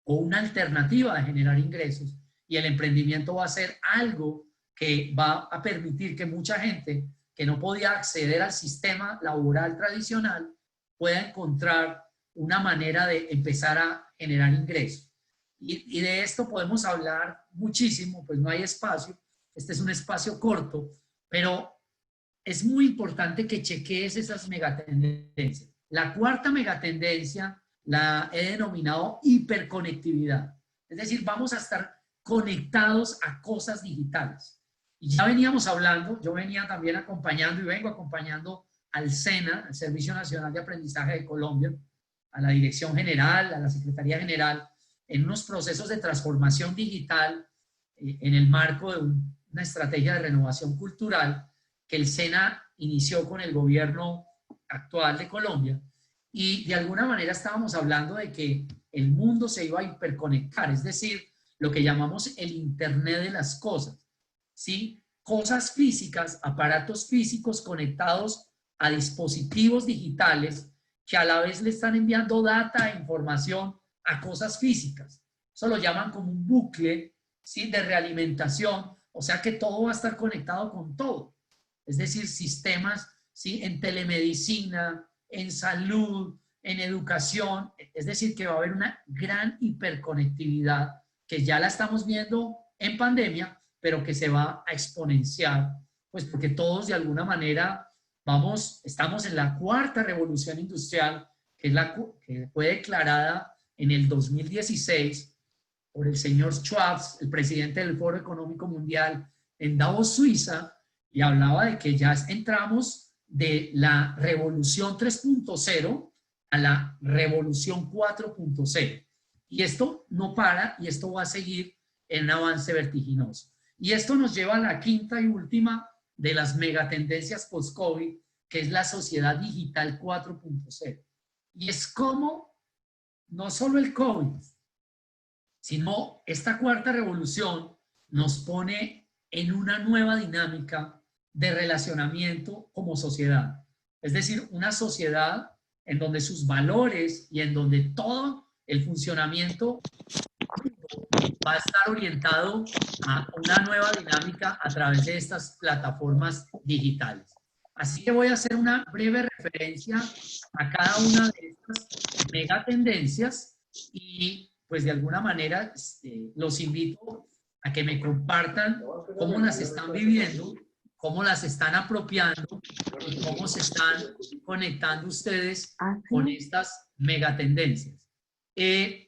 o una alternativa de generar ingresos, y el emprendimiento va a ser algo que va a permitir que mucha gente que no podía acceder al sistema laboral tradicional pueda encontrar una manera de empezar a generar ingresos. Y de esto podemos hablar muchísimo, pues no hay espacio, este es un espacio corto, pero es muy importante que chequees esas megatendencias. La cuarta megatendencia la he denominado hiperconectividad. Es decir, vamos a estar conectados a cosas digitales. Y ya veníamos hablando, yo venía también acompañando y vengo acompañando al SENA, el Servicio Nacional de Aprendizaje de Colombia, a la Dirección General, a la Secretaría General, en unos procesos de transformación digital en el marco de una estrategia de renovación cultural que el SENA inició con el gobierno actual de Colombia, y de alguna manera estábamos hablando de que el mundo se iba a hiperconectar, es decir, lo que llamamos el Internet de las cosas, ¿sí? Cosas físicas, aparatos físicos conectados a dispositivos digitales que a la vez le están enviando data e información a cosas físicas. Eso lo llaman como un bucle, ¿sí?, de realimentación, o sea que todo va a estar conectado con todo. Es decir, sistemas, ¿sí?, en telemedicina, en salud, en educación. Es decir, que va a haber una gran hiperconectividad que ya la estamos viendo en pandemia, pero que se va a exponenciar, pues porque todos de alguna manera estamos en la cuarta revolución industrial, que fue declarada en el 2016 por el señor Schwab, el presidente del Foro Económico Mundial en Davos, Suiza, y hablaba de que ya entramos de la revolución 3.0 a la revolución 4.0. Y esto no para, y esto va a seguir en un avance vertiginoso. Y esto nos lleva a la quinta y última de las megatendencias post-COVID, que es la sociedad digital 4.0. Y es como no solo el COVID, sino esta cuarta revolución nos pone en una nueva dinámica de relacionamiento como sociedad. Es decir, una sociedad en donde sus valores y en donde todo el funcionamiento va a estar orientado a una nueva dinámica a través de estas plataformas digitales. Así que voy a hacer una breve referencia a cada una de estas megatendencias y pues de alguna manera los invito a que me compartan cómo las están viviendo, cómo las están apropiando y cómo se están conectando ustedes con estas megatendencias.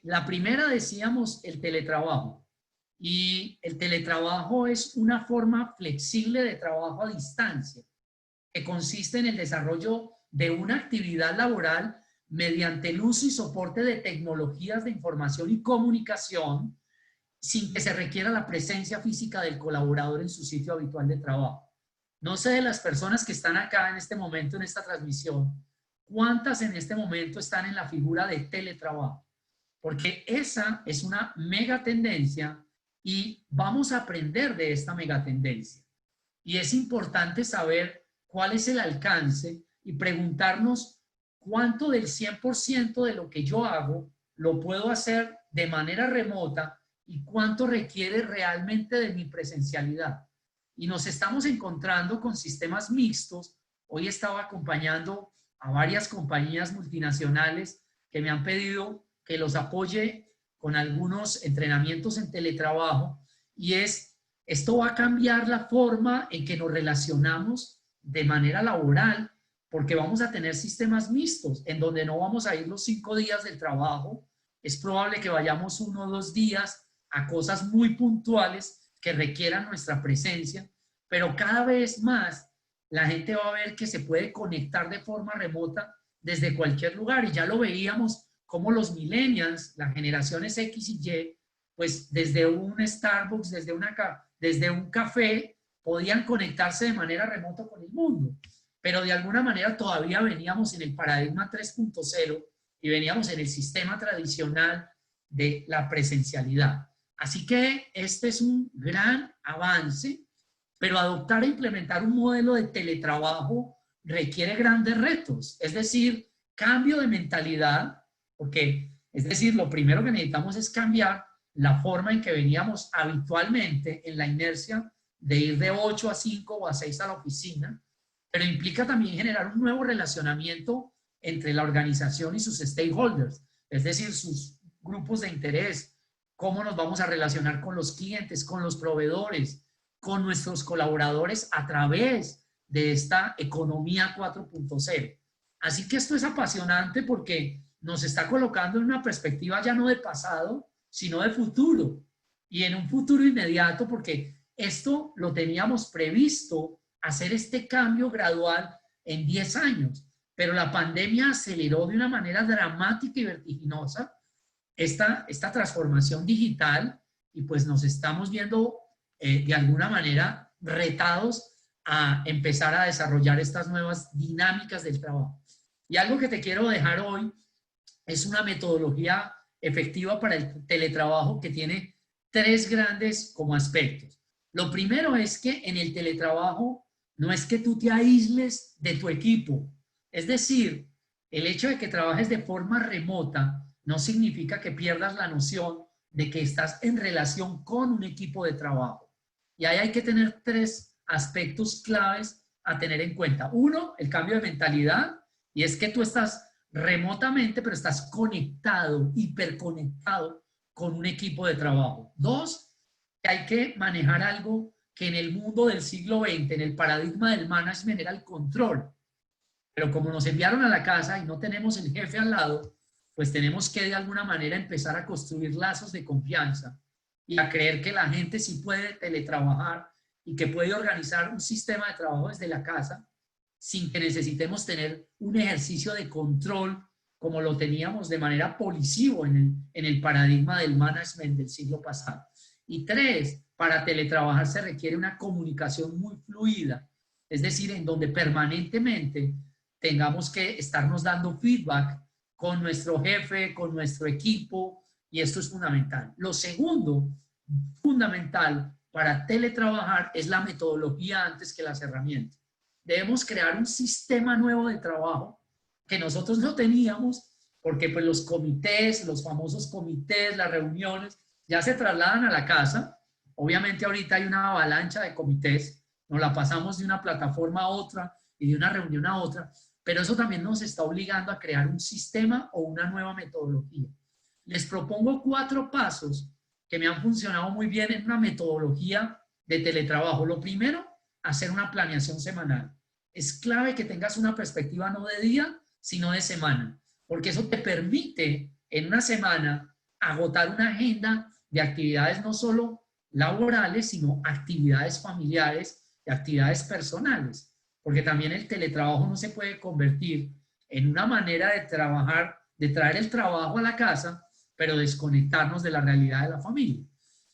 La primera, decíamos, el teletrabajo. Y el teletrabajo es una forma flexible de trabajo a distancia, que consiste en el desarrollo de una actividad laboral mediante el uso y soporte de tecnologías de información y comunicación, sin que se requiera la presencia física del colaborador en su sitio habitual de trabajo. No sé de las personas que están acá en este momento en esta transmisión, ¿cuántas en este momento están en la figura de teletrabajo? Porque esa es una mega tendencia y vamos a aprender de esta mega tendencia. Y es importante saber cuál es el alcance y preguntarnos cuánto del 100% de lo que yo hago lo puedo hacer de manera remota y cuánto requiere realmente de mi presencialidad. Y nos estamos encontrando con sistemas mixtos. Hoy estaba acompañando a varias compañías multinacionales que me han pedido que los apoye con algunos entrenamientos en teletrabajo, y esto va a cambiar la forma en que nos relacionamos de manera laboral, porque vamos a tener sistemas mixtos, en donde no vamos a ir los 5 días del trabajo, es probable que vayamos 1 o 2 días a cosas muy puntuales que requieran nuestra presencia, pero cada vez más la gente va a ver que se puede conectar de forma remota desde cualquier lugar, y ya lo veíamos como los millennials, las generaciones X y Y, pues desde un Starbucks, desde un café, podían conectarse de manera remota con el mundo, pero de alguna manera todavía veníamos en el paradigma 3.0 y veníamos en el sistema tradicional de la presencialidad. Así que este es un gran avance, pero adoptar e implementar un modelo de teletrabajo requiere grandes retos, es decir, cambio de mentalidad, porque, es decir, lo primero que necesitamos es cambiar la forma en que veníamos habitualmente en la inercia de ir de 8 a 5 o a 6 a la oficina, pero implica también generar un nuevo relacionamiento entre la organización y sus stakeholders, es decir, sus grupos de interés, cómo nos vamos a relacionar con los clientes, con los proveedores, con nuestros colaboradores a través de esta economía 4.0. Así que esto es apasionante porque nos está colocando en una perspectiva ya no de pasado, sino de futuro. Y en un futuro inmediato, porque esto lo teníamos previsto, hacer este cambio gradual en 10 años. Pero la pandemia aceleró de una manera dramática y vertiginosa esta transformación digital, y pues nos estamos viendo de alguna manera retados a empezar a desarrollar estas nuevas dinámicas del trabajo. Y algo que te quiero dejar hoy es una metodología efectiva para el teletrabajo que tiene 3 grandes como aspectos. Lo primero es que en el teletrabajo no es que tú te aísles de tu equipo. Es decir, el hecho de que trabajes de forma remota no significa que pierdas la noción de que estás en relación con un equipo de trabajo. Y ahí hay que tener 3 aspectos claves a tener en cuenta. Uno, el cambio de mentalidad, y es que tú estás remotamente, pero estás conectado, hiperconectado con un equipo de trabajo. 2, que hay que manejar algo que en el mundo del siglo XX, en el paradigma del management, era el control. Pero como nos enviaron a la casa y no tenemos el jefe al lado, pues tenemos que de alguna manera empezar a construir lazos de confianza y a creer que la gente sí puede teletrabajar y que puede organizar un sistema de trabajo desde la casa sin que necesitemos tener un ejercicio de control como lo teníamos de manera policivo en el paradigma del management del siglo pasado. Y 3, para teletrabajar se requiere una comunicación muy fluida, es decir, en donde permanentemente tengamos que estarnos dando feedback con nuestro jefe, con nuestro equipo, y esto es fundamental. Lo segundo, fundamental para teletrabajar, es la metodología antes que las herramientas. Debemos crear un sistema nuevo de trabajo que nosotros no teníamos, porque pues los comités, los famosos comités, las reuniones, ya se trasladan a la casa. Obviamente ahorita hay una avalancha de comités, nos la pasamos de una plataforma a otra y de una reunión a otra, pero eso también nos está obligando a crear un sistema o una nueva metodología. Les propongo 4 pasos que me han funcionado muy bien en una metodología de teletrabajo. Lo primero, hacer una planeación semanal. Es clave que tengas una perspectiva no de día, sino de semana, porque eso te permite en una semana agotar una agenda de actividades no solo laborales, sino actividades familiares y actividades personales, porque también el teletrabajo no se puede convertir en una manera de trabajar, de traer el trabajo a la casa, pero desconectarnos de la realidad de la familia.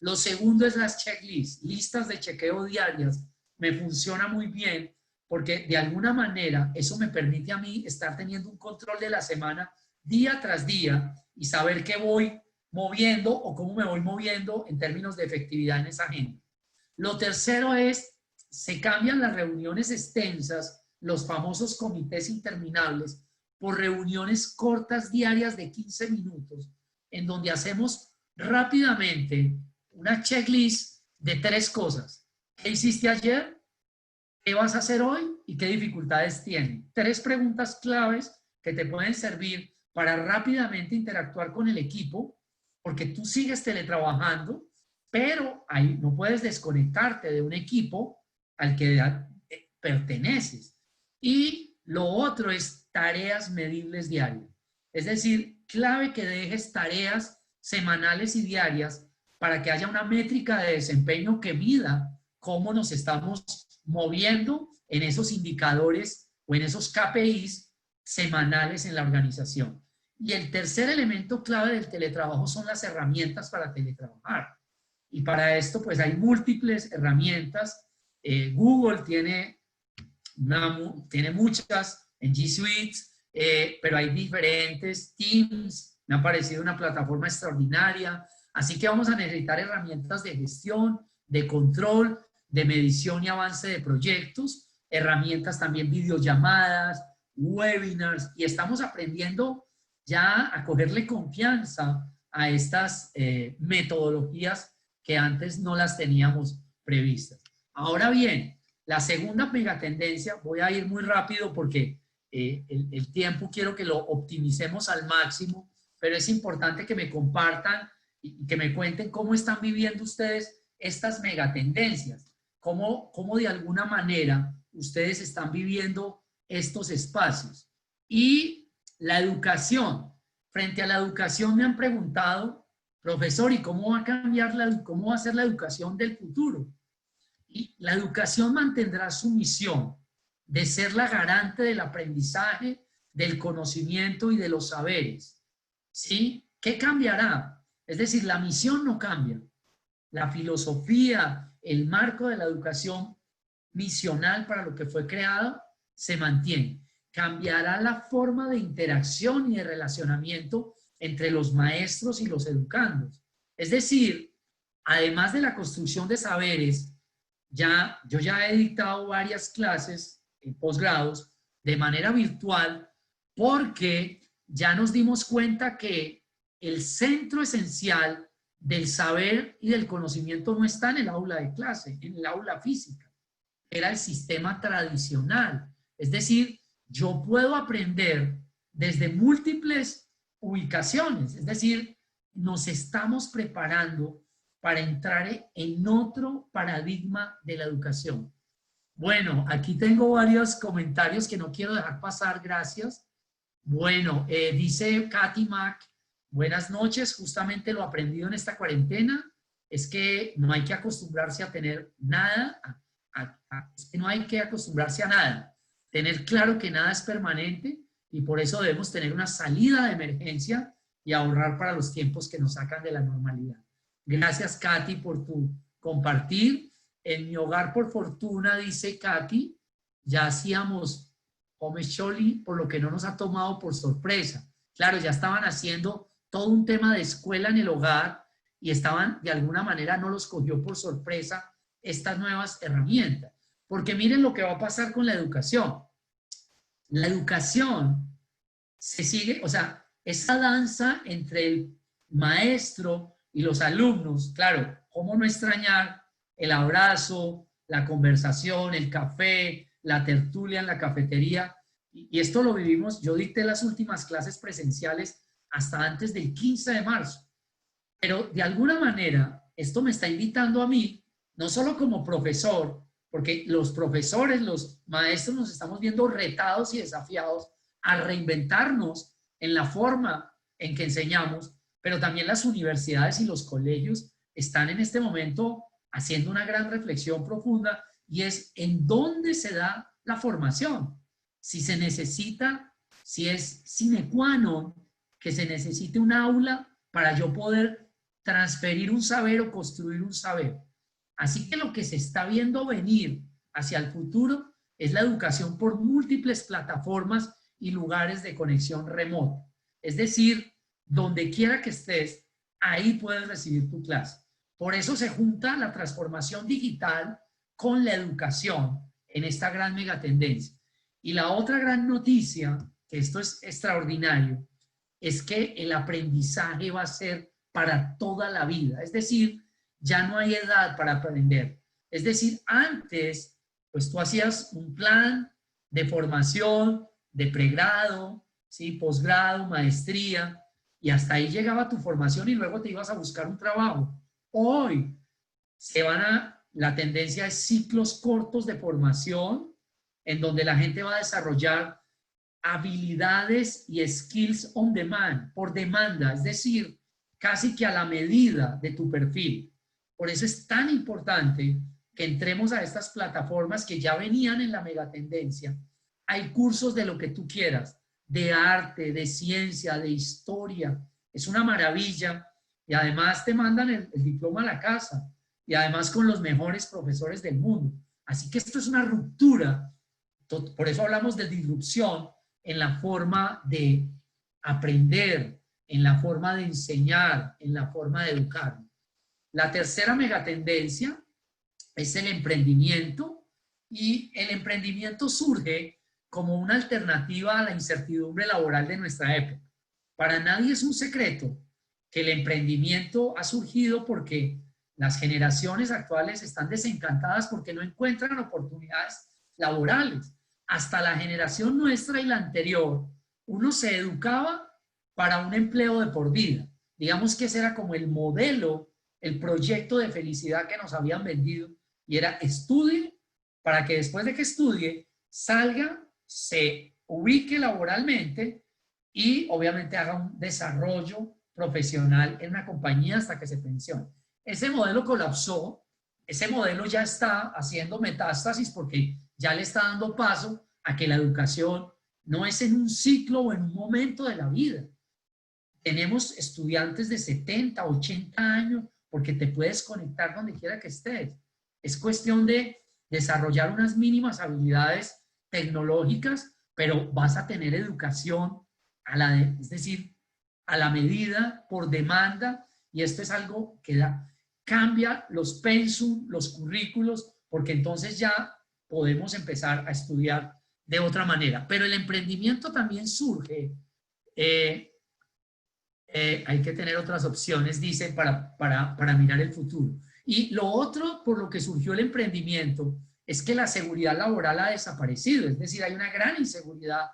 Lo segundo es las checklists, listas de chequeo diarias. Me funciona muy bien porque de alguna manera eso me permite a mí estar teniendo un control de la semana día tras día y saber qué voy moviendo o cómo me voy moviendo en términos de efectividad en esa agenda. Lo tercero es, se cambian las reuniones extensas, los famosos comités interminables, por reuniones cortas diarias de 15 minutos, en donde hacemos rápidamente una checklist de 3 cosas. ¿Qué hiciste ayer? ¿Qué vas a hacer hoy? ¿Y qué dificultades tiene? 3 preguntas claves que te pueden servir para rápidamente interactuar con el equipo, porque tú sigues teletrabajando, pero ahí no puedes desconectarte de un equipo al que perteneces. Y lo otro es tareas medibles diarias. Es decir, clave que dejes tareas semanales y diarias para que haya una métrica de desempeño que mida cómo nos estamos moviendo en esos indicadores o en esos KPIs semanales en la organización. Y el tercer elemento clave del teletrabajo son las herramientas para teletrabajar. Y para esto, pues hay múltiples herramientas. Google tiene muchas en G Suite, pero hay diferentes. Teams me ha parecido una plataforma extraordinaria. Así que vamos a necesitar herramientas de gestión, de control, de medición y avance de proyectos, herramientas también videollamadas, webinars, y estamos aprendiendo ya a cogerle confianza a estas metodologías que antes no las teníamos previstas. Ahora bien, la segunda megatendencia, voy a ir muy rápido porque el tiempo quiero que lo optimicemos al máximo, pero es importante que me compartan y que me cuenten cómo están viviendo ustedes estas megatendencias, cómo de alguna manera ustedes están viviendo estos espacios. Y la educación. Frente a la educación me han preguntado, profesor, ¿y cómo va a cambiar cómo va a ser la educación del futuro? Y la educación mantendrá su misión de ser la garante del aprendizaje, del conocimiento y de los saberes. ¿Sí? ¿Qué cambiará? Es decir, la misión no cambia. La filosofía, el marco de la educación misional para lo que fue creada se mantiene. Cambiará la forma de interacción y de relacionamiento entre los maestros y los educandos. Es decir, además de la construcción de saberes, yo ya he dictado varias clases en posgrados de manera virtual porque ya nos dimos cuenta que el centro esencial del saber y del conocimiento no está en el aula de clase, en el aula física. Era el sistema tradicional. Es decir, yo puedo aprender desde múltiples ubicaciones. Es decir, nos estamos preparando para entrar en otro paradigma de la educación. Bueno, aquí tengo varios comentarios que no quiero dejar pasar, gracias. Bueno, dice Katy Mac, buenas noches, justamente lo aprendido en esta cuarentena es que no hay que acostumbrarse a tener nada, es que no hay que acostumbrarse a nada, tener claro que nada es permanente y por eso debemos tener una salida de emergencia y ahorrar para los tiempos que nos sacan de la normalidad. Gracias, Katy, por tu compartir. En mi hogar, por fortuna, dice Katy, ya hacíamos home schooling, por lo que no nos ha tomado por sorpresa. Claro, ya estaban haciendo todo un tema de escuela en el hogar y estaban, de alguna manera, no los cogió por sorpresa estas nuevas herramientas. Porque miren lo que va a pasar con la educación. La educación se sigue, o sea, esa danza entre el maestro y los alumnos, claro, ¿cómo no extrañar el abrazo, la conversación, el café, la tertulia en la cafetería? Y esto lo vivimos, yo dicté las últimas clases presenciales hasta antes del 15 de marzo. Pero de alguna manera, esto me está invitando a mí, no solo como profesor, porque los profesores, los maestros nos estamos viendo retados y desafiados a reinventarnos en la forma en que enseñamos, pero también las universidades y los colegios están en este momento haciendo una gran reflexión profunda y es en dónde se da la formación. Si se necesita, si es sine qua non que se necesite un aula para yo poder transferir un saber o construir un saber. Así que lo que se está viendo venir hacia el futuro es la educación por múltiples plataformas y lugares de conexión remota. Es decir, donde quiera que estés, ahí puedes recibir tu clase. Por eso se junta la transformación digital con la educación en esta gran megatendencia. Y la otra gran noticia, que esto es extraordinario, es que el aprendizaje va a ser para toda la vida. Es decir, ya no hay edad para aprender. Es decir, antes, pues tú hacías un plan de formación, de pregrado, ¿sí? Posgrado, maestría, y hasta ahí llegaba tu formación y luego te ibas a buscar un trabajo. Hoy la tendencia es ciclos cortos de formación, en donde la gente va a desarrollar habilidades y skills on demand, por demanda, es decir, casi que a la medida de tu perfil. Por eso es tan importante que entremos a estas plataformas que ya venían en la megatendencia. Hay cursos de lo que tú quieras, de arte, de ciencia, de historia. Es una maravilla. Y además te mandan el diploma a la casa. Y además con los mejores profesores del mundo. Así que esto es una ruptura. Por eso hablamos de disrupción en la forma de aprender, en la forma de enseñar, en la forma de educar. La tercera megatendencia es el emprendimiento, y el emprendimiento surge como una alternativa a la incertidumbre laboral de nuestra época. Para nadie es un secreto que el emprendimiento ha surgido porque las generaciones actuales están desencantadas porque no encuentran oportunidades laborales. Hasta la generación nuestra y la anterior, uno se educaba para un empleo de por vida. Digamos que ese era como el modelo, el proyecto de felicidad que nos habían vendido, y era estudie para que después de que estudie salga, se ubique laboralmente y obviamente haga un desarrollo profesional en una compañía hasta que se pensione. Ese modelo colapsó, ese modelo ya está haciendo metástasis porque ya le está dando paso a que la educación no es en un ciclo o en un momento de la vida. Tenemos estudiantes de 70, 80 años porque te puedes conectar donde quiera que estés. Es cuestión de desarrollar unas mínimas habilidades tecnológicas, pero vas a tener educación es decir, a la medida, por demanda, y esto es algo que cambia los pensum, los currículos, porque entonces ya podemos empezar a estudiar de otra manera. Pero el emprendimiento también surge, hay que tener otras opciones, dice, para mirar el futuro. Y lo otro por lo que surgió el emprendimiento es que la seguridad laboral ha desaparecido, es decir, hay una gran inseguridad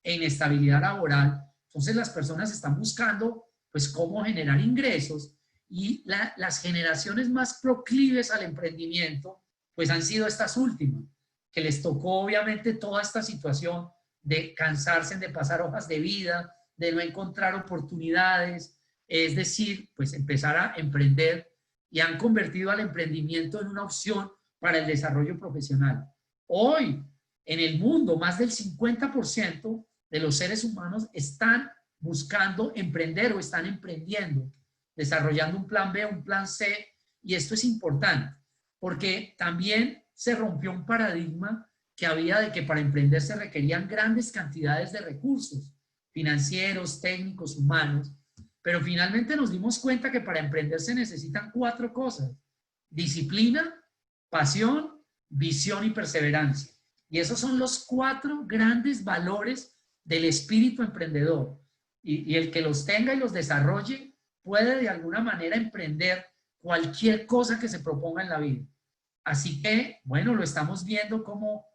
e inestabilidad laboral. Entonces las personas están buscando pues cómo generar ingresos, y las generaciones más proclives al emprendimiento pues han sido estas últimas, que les tocó obviamente toda esta situación de cansarse de pasar hojas de vida, de no encontrar oportunidades, es decir, pues empezar a emprender, y han convertido al emprendimiento en una opción para el desarrollo profesional. Hoy, en el mundo, más del 50% de los seres humanos están buscando emprender o están emprendiendo, desarrollando un plan B, un plan C, y esto es importante, porque también se rompió un paradigma que había de que para emprender se requerían grandes cantidades de recursos financieros, técnicos, humanos, pero finalmente nos dimos cuenta que para emprender se necesitan 4 cosas: disciplina, pasión, visión y perseverancia. Y esos son los 4 grandes valores del espíritu emprendedor. Y el que los tenga y los desarrolle puede de alguna manera emprender cualquier cosa que se proponga en la vida. Así que, bueno, lo estamos viendo como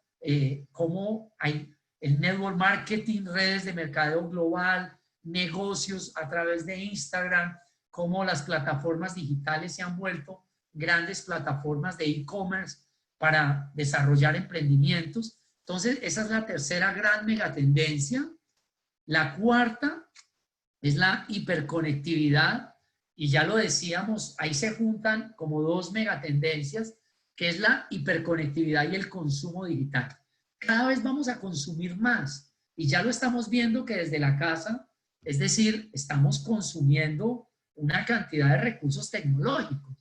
hay el network marketing, redes de mercadeo global, negocios a través de Instagram, cómo las plataformas digitales se han vuelto grandes plataformas de e-commerce para desarrollar emprendimientos. Entonces, esa es la tercera gran megatendencia. La cuarta es la hiperconectividad, y ya lo decíamos, ahí se juntan como 2 megatendencias, que es la hiperconectividad y el consumo digital. Cada vez vamos a consumir más, y ya lo estamos viendo que desde la casa, es decir, estamos consumiendo una cantidad de recursos tecnológicos.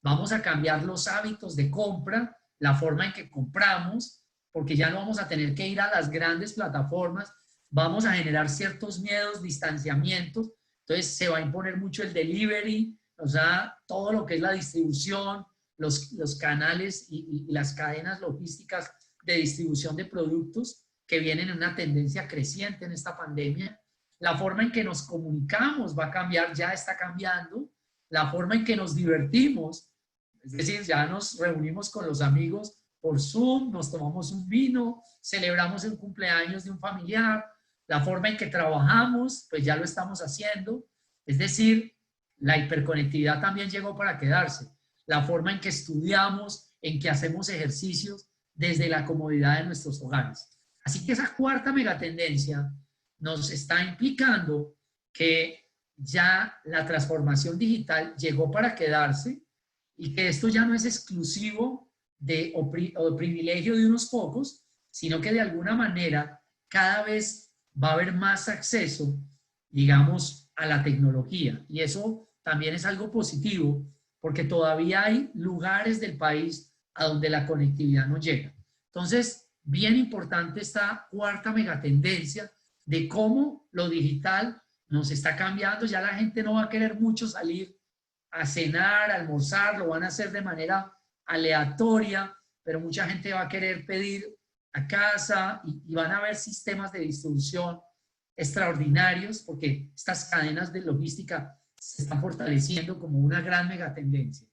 Vamos a cambiar los hábitos de compra, la forma en que compramos, porque ya no vamos a tener que ir a las grandes plataformas, vamos a generar ciertos miedos, distanciamientos, entonces se va a imponer mucho el delivery, o sea, todo lo que es la distribución, los canales y las cadenas logísticas de distribución de productos que vienen en una tendencia creciente en esta pandemia. La forma en que nos comunicamos va a cambiar, ya está cambiando. La forma en que nos divertimos, es decir, ya nos reunimos con los amigos por Zoom, nos tomamos un vino, celebramos el cumpleaños de un familiar. La forma en que trabajamos, pues ya lo estamos haciendo. Es decir, la hiperconectividad también llegó para quedarse. La forma en que estudiamos, en que hacemos ejercicios, desde la comodidad de nuestros hogares. Así que esa cuarta megatendencia nos está implicando que ya la transformación digital llegó para quedarse y que esto ya no es exclusivo o privilegio de unos pocos, sino que de alguna manera cada vez va a haber más acceso, digamos, a la tecnología. Y eso también es algo positivo, porque todavía hay lugares del país a donde la conectividad no llega. Entonces, bien importante esta cuarta megatendencia de cómo lo digital nos está cambiando. Ya la gente no va a querer mucho salir a cenar, a almorzar, lo van a hacer de manera aleatoria, pero mucha gente va a querer pedir a casa y van a haber sistemas de distribución extraordinarios porque estas cadenas de logística se están fortaleciendo como una gran megatendencia.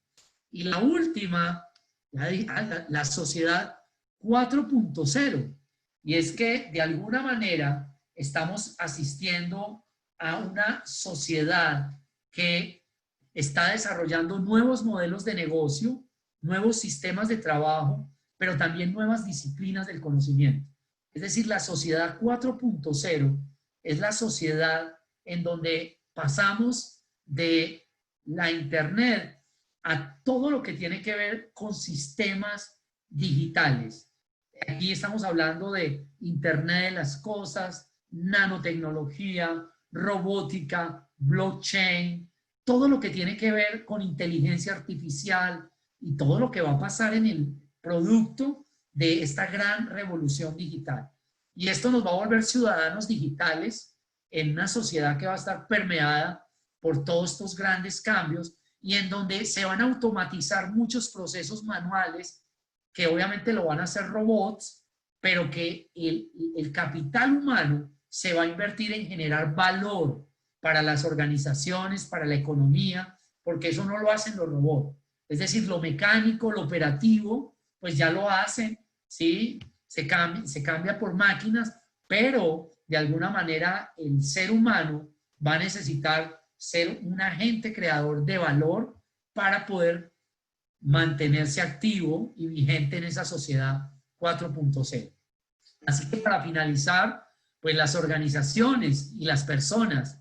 Y la última, la sociedad 4.0, y es que de alguna manera estamos asistiendo a una sociedad que está desarrollando nuevos modelos de negocio, nuevos sistemas de trabajo, pero también nuevas disciplinas del conocimiento. Es decir, la sociedad 4.0 es la sociedad en donde pasamos de la Internet a todo lo que tiene que ver con sistemas digitales. Aquí estamos hablando de Internet de las cosas, nanotecnología, robótica, blockchain, todo lo que tiene que ver con inteligencia artificial y todo lo que va a pasar en el producto de esta gran revolución digital. Y esto nos va a volver ciudadanos digitales en una sociedad que va a estar permeada por todos estos grandes cambios y en donde se van a automatizar muchos procesos manuales que obviamente lo van a hacer robots, pero que el capital humano se va a invertir en generar valor para las organizaciones, para la economía, porque eso no lo hacen los robots. Es decir, lo mecánico, lo operativo, pues ya lo hacen, ¿sí? Se cambia por máquinas, pero de alguna manera el ser humano va a necesitar ser un agente creador de valor para poder mantenerse activo y vigente en esa sociedad 4.0. Así que para finalizar, pues las organizaciones y las personas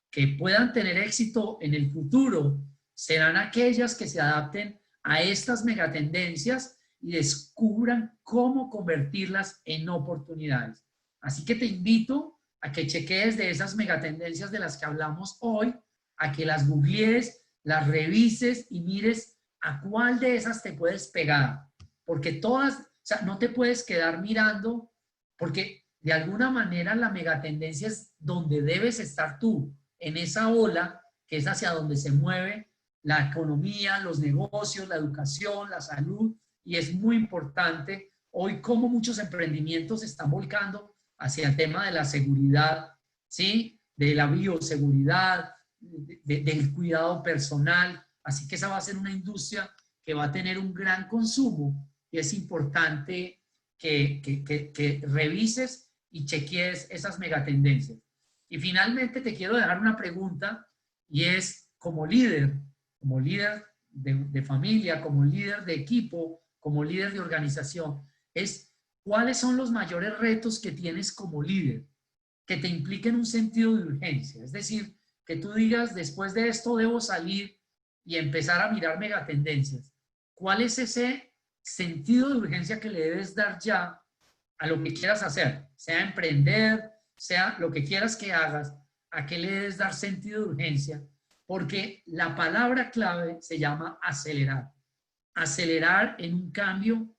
que puedan tener éxito en el futuro serán aquellas que se adapten a estas megatendencias y descubran cómo convertirlas en oportunidades. Así que te invito a que cheques de esas megatendencias de las que hablamos hoy, a que las googlees, las revises y mires a cuál de esas te puedes pegar. Porque todas, o sea, no te puedes quedar mirando, porque de alguna manera la megatendencia es donde debes estar tú, en esa ola que es hacia donde se mueve la economía, los negocios, la educación, la salud, y es muy importante hoy cómo muchos emprendimientos se están volcando hacia el tema de la seguridad, ¿sí? De la bioseguridad, del cuidado personal, así que esa va a ser una industria que va a tener un gran consumo y es importante que revises y chequees esas megatendencias. Y finalmente te quiero dejar una pregunta y es como líder de familia, como líder de equipo, como líder de organización, es cuáles son los mayores retos que tienes como líder que te impliquen un sentido de urgencia. Es decir, que tú digas, después de esto debo salir y empezar a mirar megatendencias. ¿Cuál es ese sentido de urgencia que le debes dar ya a lo que quieras hacer? Sea emprender, sea lo que quieras que hagas, ¿a qué le debes dar sentido de urgencia? Porque la palabra clave se llama acelerar. Acelerar en un cambio,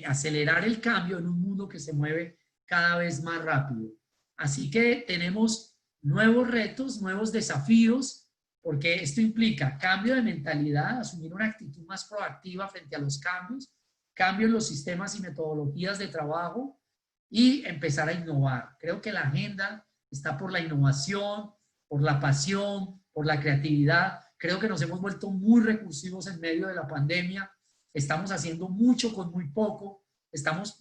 acelerar el cambio en un mundo que se mueve cada vez más rápido. Así que tenemos nuevos retos, nuevos desafíos, porque esto implica cambio de mentalidad, asumir una actitud más proactiva frente a los cambios, cambio en los sistemas y metodologías de trabajo y empezar a innovar. Creo que la agenda está por la innovación, por la pasión, por la creatividad. Creo que nos hemos vuelto muy recursivos en medio de la pandemia. Estamos haciendo mucho con muy poco,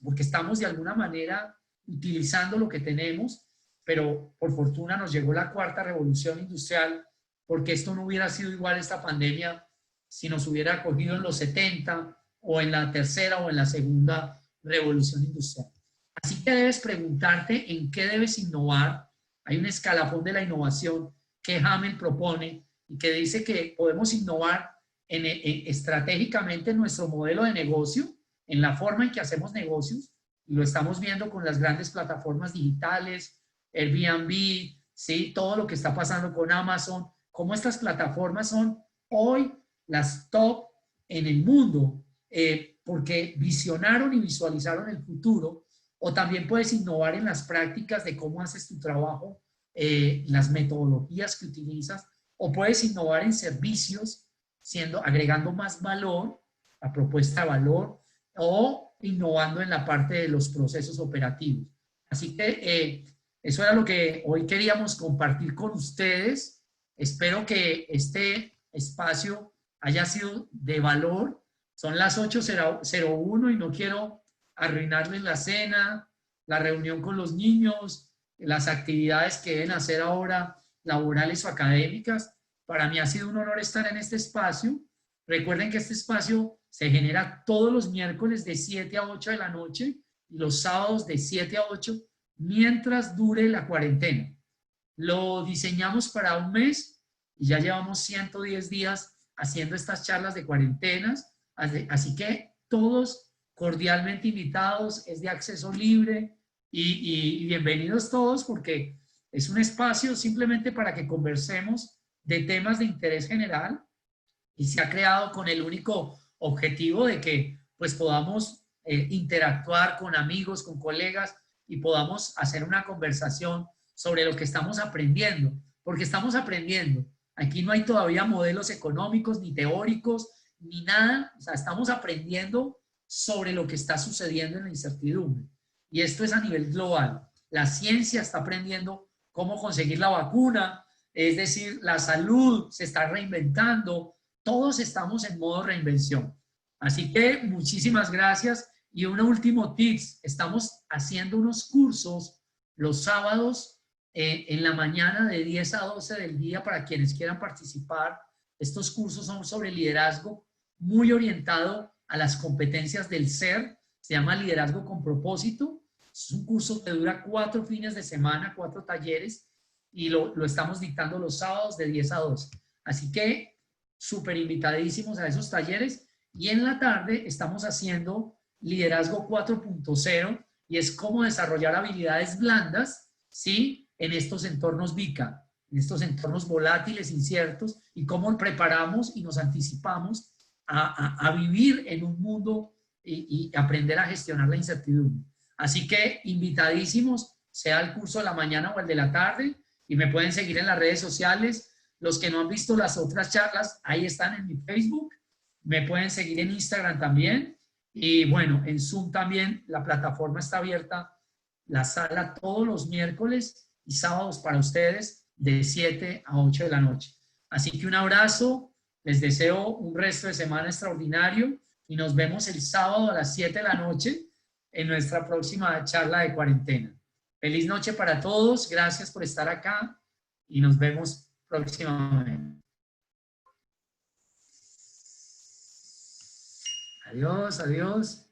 porque estamos de alguna manera utilizando lo que tenemos, pero por fortuna nos llegó la cuarta revolución industrial, porque esto no hubiera sido igual esta pandemia si nos hubiera cogido en los 70 o en la tercera o en la segunda revolución industrial. Así que debes preguntarte en qué debes innovar. Hay un escalafón de la innovación que Hamel propone y que dice que podemos innovar estratégicamente en nuestro modelo de negocio, en la forma en que hacemos negocios, y lo estamos viendo con las grandes plataformas digitales, Airbnb, ¿sí? Todo lo que está pasando con Amazon, cómo estas plataformas son hoy las top en el mundo, porque visionaron y visualizaron el futuro. O también puedes innovar en las prácticas de cómo haces tu trabajo, las metodologías que utilizas, o puedes innovar en servicios, agregando más valor, la propuesta de valor, o innovando en la parte de los procesos operativos. Así que eso era lo que hoy queríamos compartir con ustedes. Espero que este espacio haya sido de valor. Son las 8:01 y no quiero arruinarles la cena, la reunión con los niños, las actividades que deben hacer ahora, laborales o académicas. Para mí ha sido un honor estar en este espacio. Recuerden que este espacio se genera todos los miércoles de 7 a 8 de la noche y los sábados de 7 a 8 mientras dure la cuarentena. Lo diseñamos para un mes y ya llevamos 110 días haciendo estas charlas de cuarentenas, así que todos cordialmente invitados, es de acceso libre y bienvenidos todos porque es un espacio simplemente para que conversemos de temas de interés general y se ha creado con el único objetivo de que pues podamos interactuar con amigos, con colegas y podamos hacer una conversación sobre lo que estamos aprendiendo, porque estamos aprendiendo. Aquí no hay todavía modelos económicos, ni teóricos, ni nada. O sea, estamos aprendiendo sobre lo que está sucediendo en la incertidumbre. Y esto es a nivel global. La ciencia está aprendiendo cómo conseguir la vacuna, es decir, la salud se está reinventando. Todos estamos en modo reinvención. Así que muchísimas gracias. Y un último tips, estamos haciendo unos cursos los sábados en la mañana de 10 a 12 del día para quienes quieran participar. Estos cursos son sobre liderazgo muy orientado a las competencias del ser, se llama Liderazgo con Propósito. Es un curso que dura 4 fines de semana, 4 talleres, y lo estamos dictando los sábados de 10 a 12. Así que súper invitadísimos a esos talleres. Y en la tarde estamos haciendo Liderazgo 4.0 y es cómo desarrollar habilidades blandas, ¿sí? En estos entornos VICA, en estos entornos volátiles, inciertos, y cómo preparamos y nos anticipamos a vivir en un mundo y aprender a gestionar la incertidumbre. Así que invitadísimos, sea el curso de la mañana o el de la tarde, y me pueden seguir en las redes sociales. Los que no han visto las otras charlas, ahí están en mi Facebook. Me pueden seguir en Instagram también. Y bueno, en Zoom también la plataforma está abierta, la sala todos los miércoles y sábados para ustedes de 7 a 8 de la noche. Así que un abrazo, les deseo un resto de semana extraordinario y nos vemos el sábado a las 7 de la noche en nuestra próxima charla de cuarentena. Feliz noche para todos, gracias por estar acá y nos vemos próximamente. Adiós, adiós.